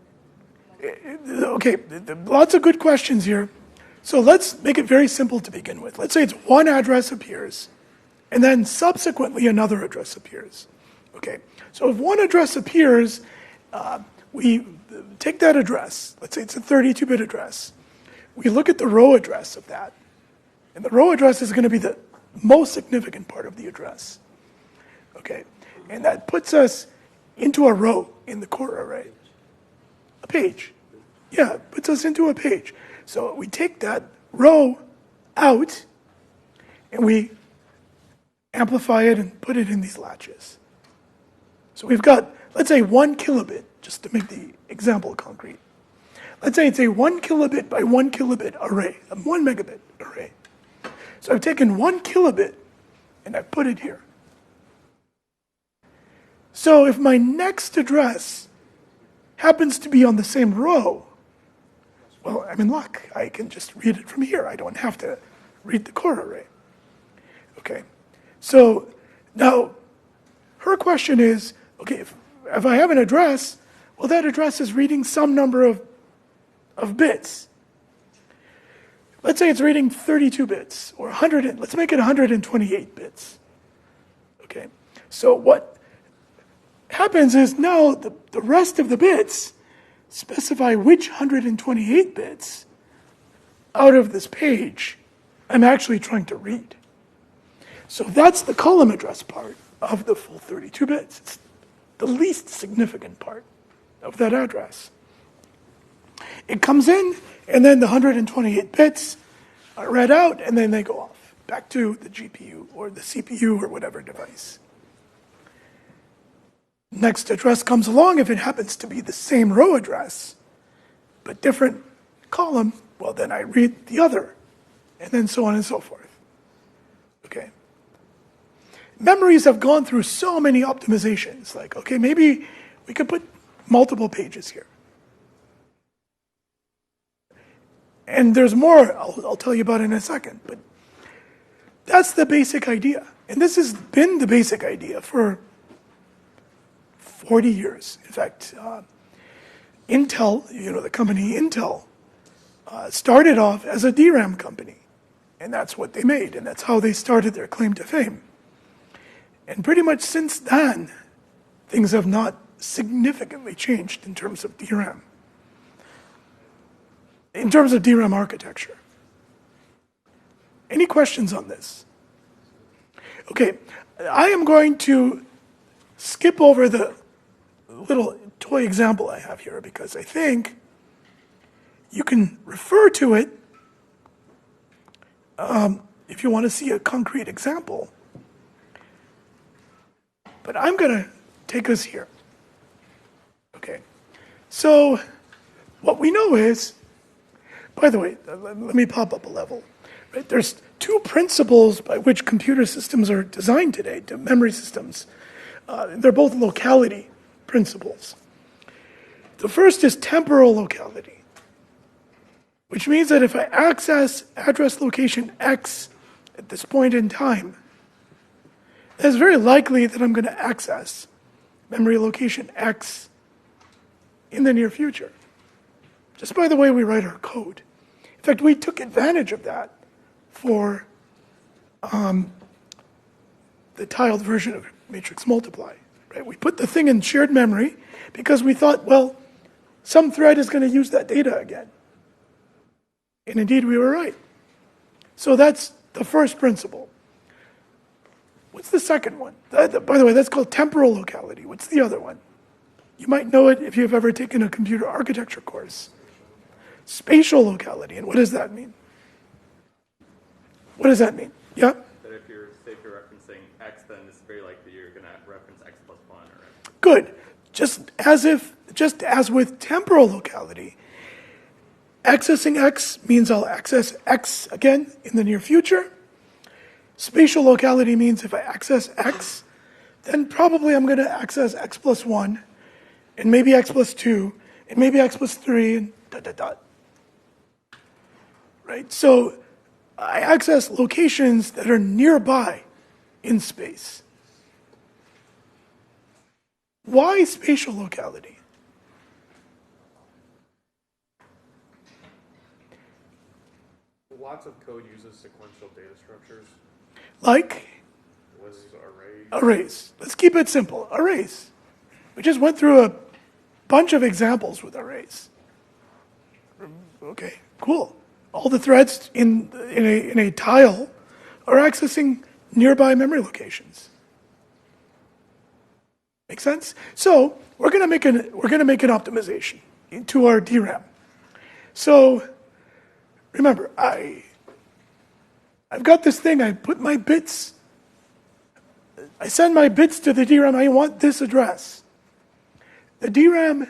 okay, lots of good questions here. So let's make it very simple to begin with. Let's say it's one address appears, and then subsequently another address appears. Okay, so if one address appears, we take that address. Let's say it's a 32-bit address. We look at the row address of that, and the row address is going to be the most significant part of the address. Okay, and that puts us into a row in the core array. A page. Yeah, it puts us into a page. So we take that row out, and we amplify it and put it in these latches. So we've got, let's say, 1 kilobit, just to make the example concrete. Let's say it's a 1 kilobit by 1 kilobit array, a 1 megabit array. So I've taken 1 kilobit, and I've put it here. So if my next address happens to be on the same row, well, I'm in luck. I can just read it from here. I don't have to read the core array. Okay, so now her question is, okay, if I have an address, well, that address is reading some number of bits. Let's say it's reading 32 bits, or 100, let's make it 128 bits. Okay, so what happens is now the rest of the bits specify which 128 bits out of this page I'm actually trying to read. So that's the column address part of the full 32 bits. It's the least significant part of that address. It comes in, and then the 128 bits are read out, and then they go off back to the GPU or the CPU or whatever device. Next address comes along. If it happens to be the same row address, but different column, well, then I read the other, and then so on and so forth. Okay. Memories have gone through so many optimizations. Like, okay, maybe we could put multiple pages here. And there's more I'll tell you about in a second, but that's the basic idea. And this has been the basic idea for 40 years. In fact, Intel, the company Intel, started off as a DRAM company. And that's what they made, and that's how they started their claim to fame. And pretty much since then, things have not significantly changed in terms of DRAM. In terms of DRAM architecture. Any questions on this? Okay, I am going to skip over the little toy example I have here because I think you can refer to it if you want to see a concrete example. But I'm going to take us here. Okay, so what we know is, by the way, let me pop up a level. Right? There's two principles by which computer systems are designed today, to memory systems. They're both locality principles. The first is temporal locality, which means that if I access address location X at this point in time, it's very likely that I'm going to access memory location X in the near future, just by the way we write our code. In fact, we took advantage of that for the tiled version of matrix multiply. Right? We put the thing in shared memory because we thought, well, some thread is going to use that data again. And indeed, we were right. So that's the first principle. What's the second one? By the way, that's called temporal locality. What's the other one? You might know it if you've ever taken a computer architecture course. Spatial locality. And what does that mean? What does that mean? Yeah? That if you're referencing X, then it's very likely you're going to reference X plus 1. Or Good. Just as with temporal locality, accessing X means I'll access X again in the near future. Spatial locality means if I access X, then probably I'm going to access X plus 1, and maybe X plus 2, and maybe X plus 3, and dot, dot, dot. Right? So I access locations that are nearby in space. Why spatial locality? Lots of code uses sequential data structures. Like? Lists, arrays. Arrays. Let's keep it simple. Arrays. We just went through a bunch of examples with arrays. Okay, cool. All the threads in a tile are accessing nearby memory locations. Make sense? So we're going to make an optimization into our DRAM. So remember, I've got this thing. I put my bits. I send my bits to the DRAM. I want this address. The DRAM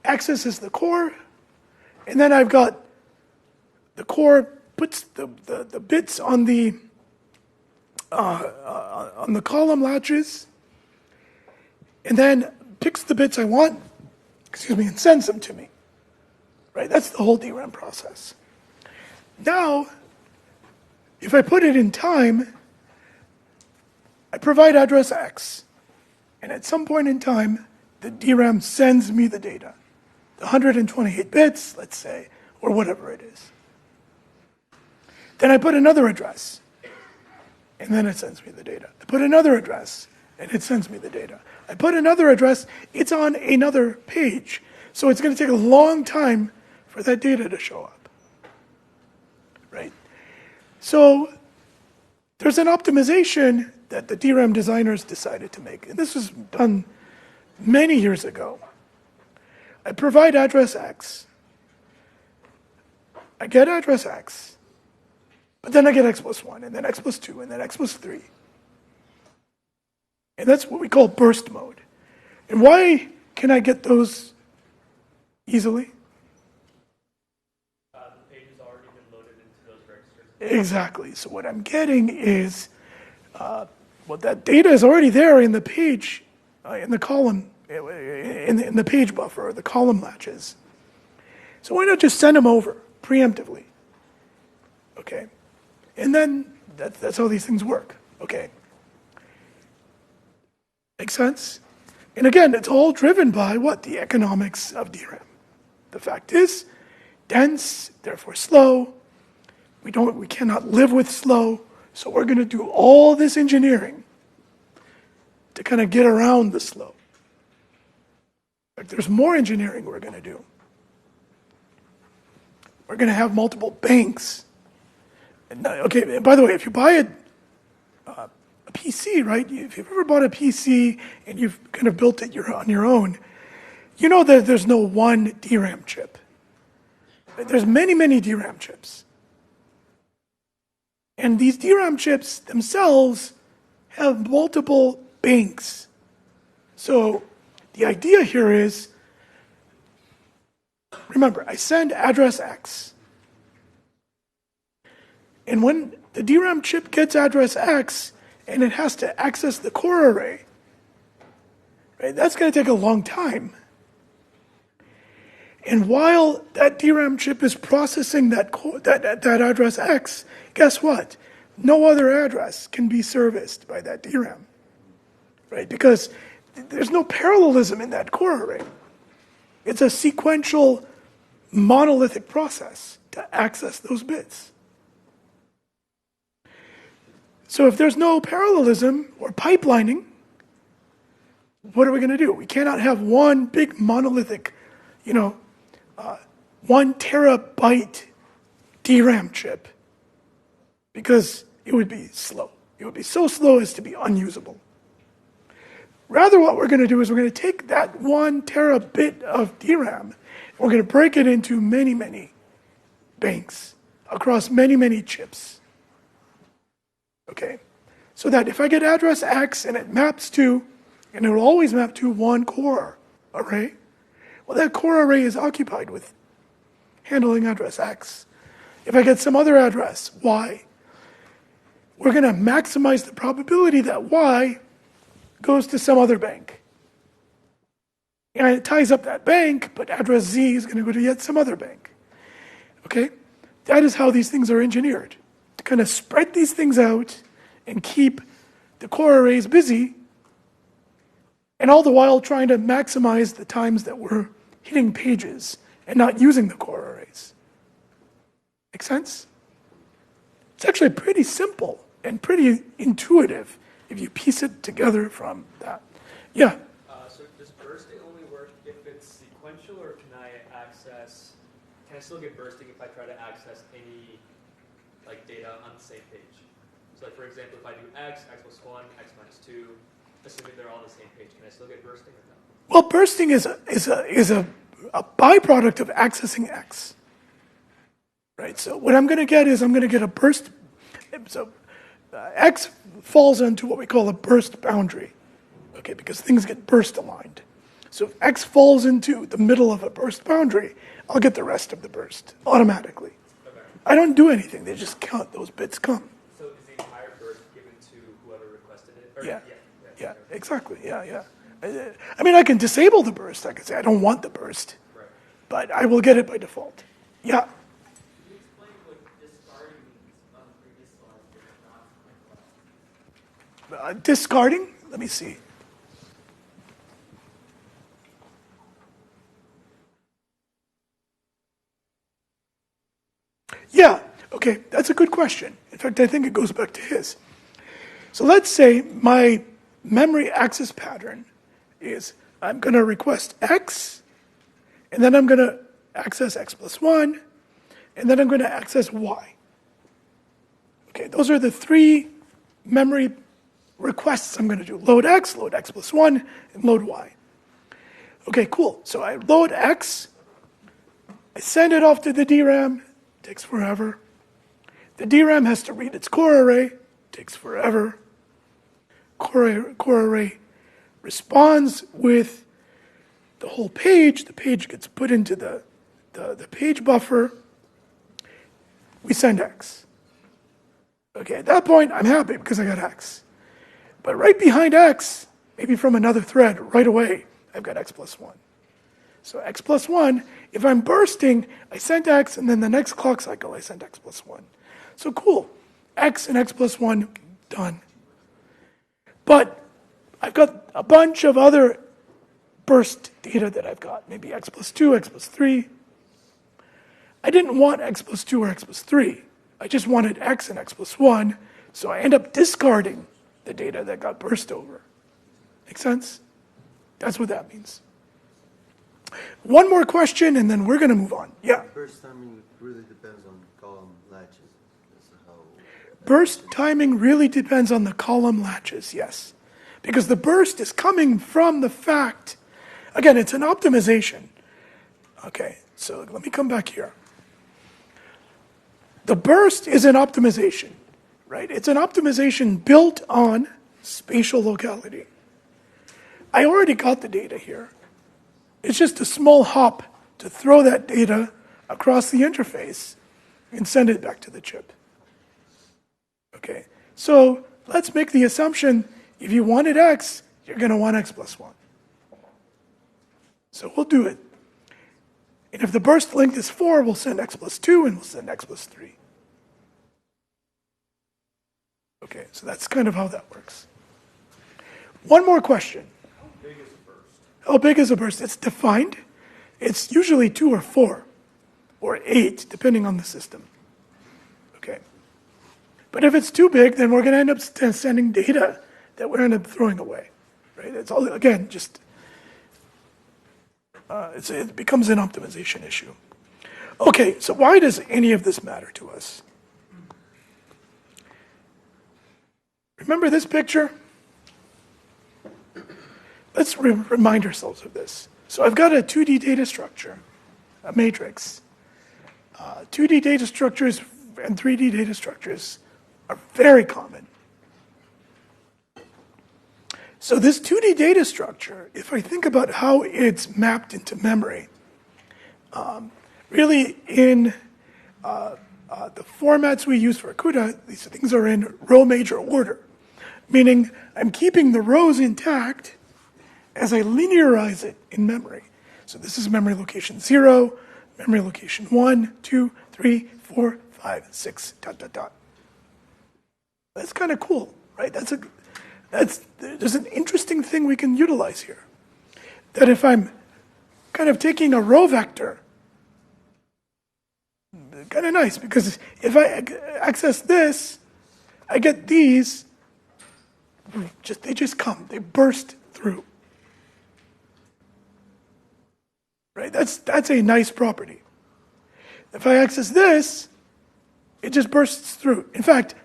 accesses the core, and then I've got the core puts the bits on the column latches, and then picks the bits I want, and sends them to me. Right? That's the whole DRAM process. Now, if I put it in time, I provide address X, and at some point in time, the DRAM sends me the data, the 128 bits, let's say, or whatever it is. Then I put another address, and then it sends me the data. I put another address, and it sends me the data. I put another address, it's on another page, so it's going to take a long time for that data to show up. Right? So there's an optimization that the DRAM designers decided to make. And this was done many years ago. I provide address X. I get address X. But then I get X plus 1, and then X plus 2, and then X plus 3. And that's what we call burst mode. And why can I get those easily? The page has already been loaded into those registers. Exactly. So what I'm getting is, well, that data is already there in the page, in the column, in the page buffer, the column latches. So why not just send them over preemptively? Okay. And then that's how these things work. Okay. Make sense? And again, it's all driven by what? The economics of DRAM. The fact is, dense, therefore slow. We cannot live with slow, so we're going to do all this engineering to kind of get around the slow. In fact, there's more engineering we're going to do. We're going to have multiple banks. And, okay, and by the way, if you buy a PC, right? If you've ever bought a PC and you've kind of built it on your own, you know that there's no one DRAM chip. There's many, many DRAM chips. And these DRAM chips themselves have multiple banks. So the idea here is, remember, I send address X. And when the DRAM chip gets address X, and it has to access the core array, right? That's going to take a long time. And while that DRAM chip is processing that address X, guess what? No other address can be serviced by that DRAM, right? Because there's no parallelism in that core array. It's a sequential, monolithic process to access those bits. So if there's no parallelism or pipelining, what are we going to do? We cannot have one big monolithic, 1 terabyte DRAM chip, because it would be slow. It would be so slow as to be unusable. Rather, what we're going to do is we're going to take that 1 terabit of DRAM, and we're going to break it into many, many banks across many, many chips. Okay, so that if I get address X and it maps to, and it will always map to 1 core array, well, that core array is occupied with handling address X. If I get some other address, Y, we're going to maximize the probability that Y goes to some other bank. And it ties up that bank, but address Z is going to go to yet some other bank. Okay, that is how these things are engineered. Kind of spread these things out and keep the core arrays busy, and all the while trying to maximize the times that we're hitting pages and not using the core arrays. Make sense? It's actually pretty simple and pretty intuitive if you piece it together from that. Yeah? So does bursting only work if it's sequential, or can I still get bursting if I try to access any data on the same page? So for example, if I do X plus 1, X minus 2, assuming they're all on the same page, can I still get bursting or no? Well, bursting is a byproduct of accessing X. Right, so what I'm going to get is I'm going to get a burst. So X falls into what we call a burst boundary, okay, because things get burst aligned. So if X falls into the middle of a burst boundary, I'll get the rest of the burst automatically. Okay. I don't do anything. They just count. Those bits come. So is the entire burst given to whoever requested it? Or, Yeah, exactly. Yeah. I mean, I can disable the burst. I can say I don't want the burst, right, but I will get it by default. Yeah. Can you explain what discarding means on the previous slide, but not Discarding? Let me see. Yeah, okay, that's a good question. In fact, I think it goes back to his. So let's say my memory access pattern is I'm going to request X, and then I'm going to access X plus 1, and then I'm going to access Y. Okay, those are the 3 memory requests I'm going to do. Load X plus 1, and load Y. Okay, cool. So I load X, I send it off to the DRAM, takes forever. The DRAM has to read its core array, takes forever. Core array responds with the whole page. The page gets put into the page buffer. We send X. Okay, at that point, I'm happy because I got X. But right behind X, maybe from another thread, right away, I've got X plus 1. So X plus 1, if I'm bursting, I sent X, and then the next clock cycle, I sent X plus 1. So cool. X and X plus 1, done. But I've got a bunch of other burst data that I've got. Maybe X plus 2, X plus 3. I didn't want X plus 2 or X plus 3. I just wanted X and X plus 1, so I end up discarding the data that got burst over. Make sense? That's what that means. One more question, and then we're going to move on. Yeah? Burst timing really depends on column latches. That's how. Burst timing really depends on the column latches, yes. Because the burst is coming from the fact, again, it's an optimization. Okay, so let me come back here. The burst is an optimization, right? It's an optimization built on spatial locality. I already got the data here. It's just a small hop to throw that data across the interface and send it back to the chip. Okay, so let's make the assumption if you wanted X, you're going to want X plus 1. So we'll do it. And if the burst length is 4, we'll send X plus 2 and we'll send X plus 3. Okay, so that's kind of how that works. One more question. How big is a burst? How big is a burst? It's defined. It's usually 2 or 4 or 8, depending on the system. Okay. But if it's too big, then we're going to end up sending data that we end up throwing away. Right? It's all, again, just it becomes an optimization issue. Okay, so why does any of this matter to us? Remember this picture? Let's remind ourselves of this. So I've got a 2D data structure, a matrix. 2D data structures and 3D data structures are very common. So this 2D data structure, if I think about how it's mapped into memory, really in the formats we use for CUDA, these things are in row major order, meaning I'm keeping the rows intact as I linearize it in memory. So this is memory location 0, memory location 1, 2, 3, 4, 5, 6, ... That's kind of cool, right? There's an interesting thing we can utilize here. That if I'm kind of taking a row vector, kind of nice, because if I access this, I get these, they just come, they burst through. Right? That's a nice property. If I access this, it just bursts through. In fact,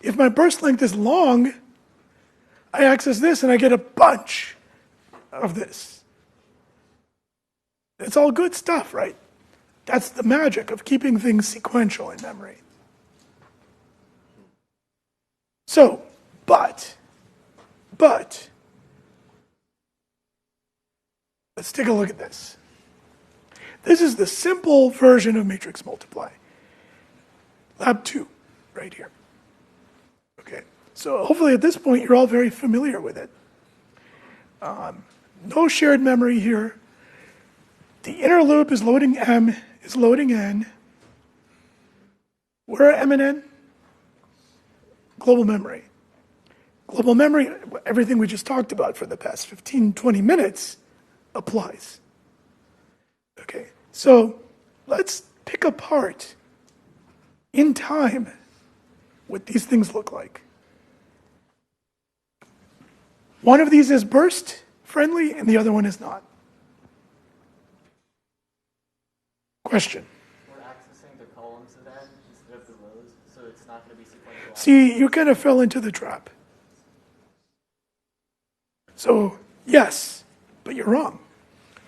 if my burst length is long, I access this and I get a bunch of this. It's all good stuff, right? That's the magic of keeping things sequential in memory. So, but, let's take a look at this. This is the simple version of matrix multiply. Lab 2, right here. Okay, so hopefully at this point you're all very familiar with it. No shared memory here. The inner loop is loading M, is loading N. Where are M and N? Global memory. Global memory, everything we just talked about for the past 15, 20 minutes applies. Okay, so let's pick apart in time what these things look like. One of these is burst friendly and the other one is not. Question? We're accessing the columns of that instead of the rows, so it's not going to be sequential. See, you kind of fell into the trap. So, yes, but you're wrong.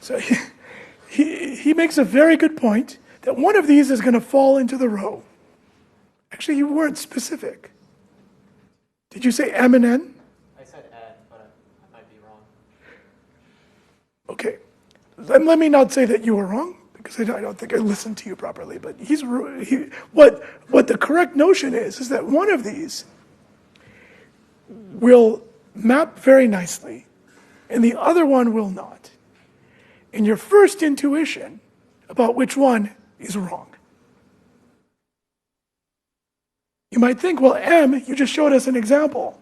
So he makes a very good point that one of these is going to fall into the row. Actually, you weren't specific. Did you say M and N? I said N, but I might be wrong. Okay. Then let me not say that you were wrong, because I don't think I listened to you properly. But what the correct notion is that one of these will map very nicely, and the other one will not. And your first intuition about which one is wrong. You might think, well, M, you just showed us an example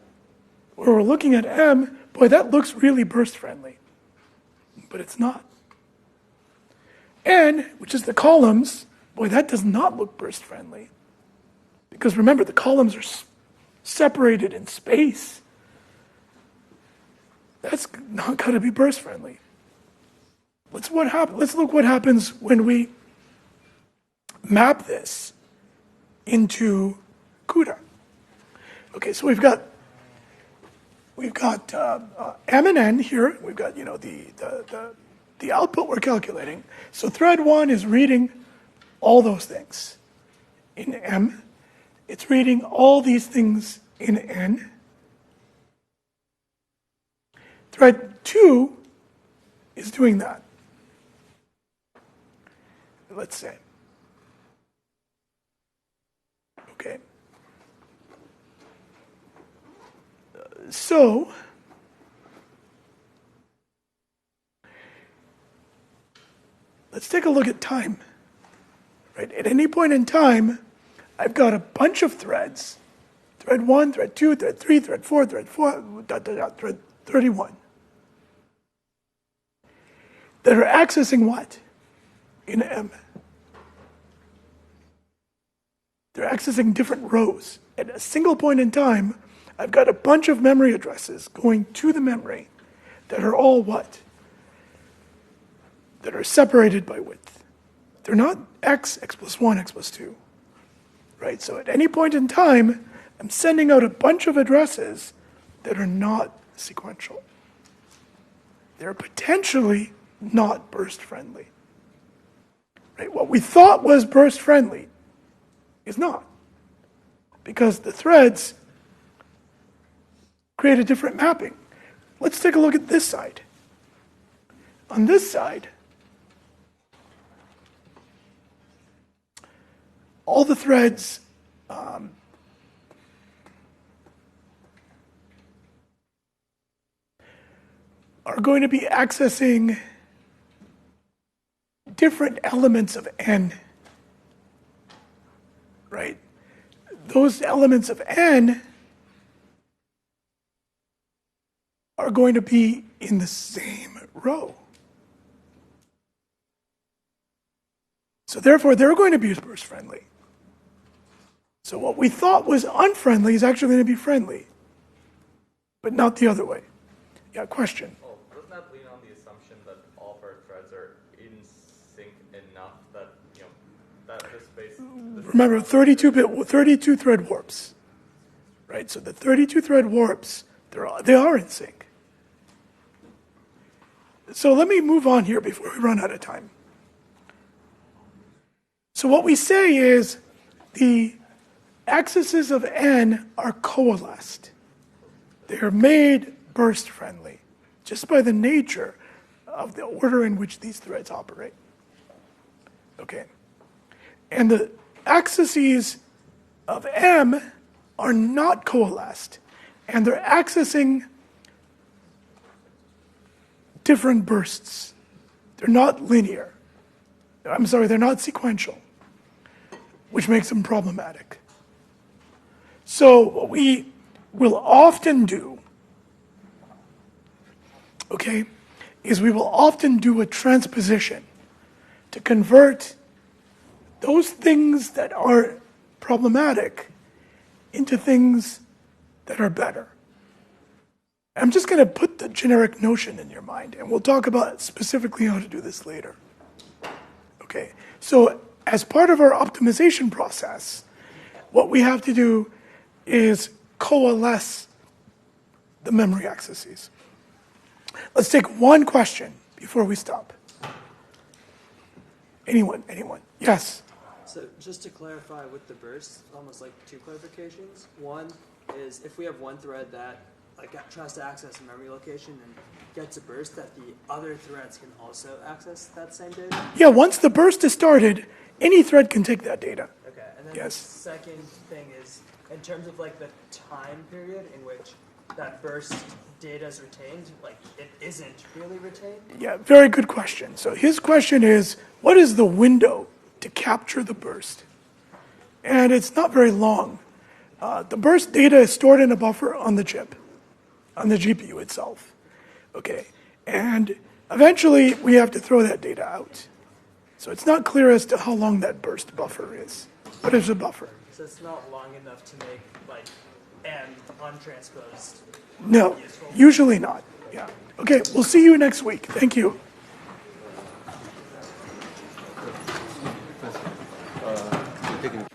where we're looking at M, boy, that looks really burst friendly. But it's not. N, which is the columns, boy, that does not look burst friendly. Because remember, the columns are separated in space. That's not going to be burst friendly. Let's look what happens when we map this into CUDA. Okay, so we've got M and N here. We've got the output we're calculating. So thread 1 is reading all those things in M. It's reading all these things in N. Thread 2 is doing that. Let's say. Okay. So, let's take a look at time. Right? At any point in time, I've got a bunch of threads. Thread 1, thread 2, thread 3, thread 4, thread 31. That are accessing what? In M. They're accessing different rows. At a single point in time, I've got a bunch of memory addresses going to the memory that are all what? That are separated by width. They're not x plus 1, x plus 2. Right? So at any point in time, I'm sending out a bunch of addresses that are not sequential. They're potentially not burst friendly. Right? What we thought was burst friendly is not. Because the threads create a different mapping. Let's take a look at this side. On this side, all the threads are going to be accessing different elements of N. Right? Those elements of N are going to be in the same row. So therefore, they're going to be burst friendly. So what we thought was unfriendly is actually going to be friendly, but not the other way. Yeah, question? Well, doesn't that lean on the assumption that all of our threads are in sync enough that, that this space... Remember, 32 thread warps, right? So the 32 thread warps, they are in sync. So let me move on here before we run out of time. So what we say is the accesses of N are coalesced. They are made burst friendly, just by the nature of the order in which these threads operate. Okay. And the accesses of M are not coalesced, and they're accessing different bursts. They're not linear. They're not sequential, which makes them problematic. So what we will often do, okay, is we will often do a transposition to convert those things that are problematic into things that are better. I'm just going to put the generic notion in your mind, and we'll talk about specifically how to do this later. Okay, so as part of our optimization process, what we have to do is coalesce the memory accesses. Let's take one question before we stop. Anyone? Yes? So just to clarify with the burst, almost like two clarifications. One is if we have one thread that tries to access a memory location and gets a burst, that the other threads can also access that same data? Yeah, once the burst is started, any thread can take that data. Okay, and then Yes. the second thing is in terms of the time period in which that burst data is retained, it isn't really retained? Yeah, very good question. So his question is, what is the window to capture the burst? And it's not very long. The burst data is stored in a buffer on the chip, on the GPU itself. Okay, and eventually we have to throw that data out. So it's not clear as to how long that burst buffer is. What is a buffer? So it's not long enough to make M untransposed. No, usually not. Yeah. Okay, we'll see you next week. Thank you. Taking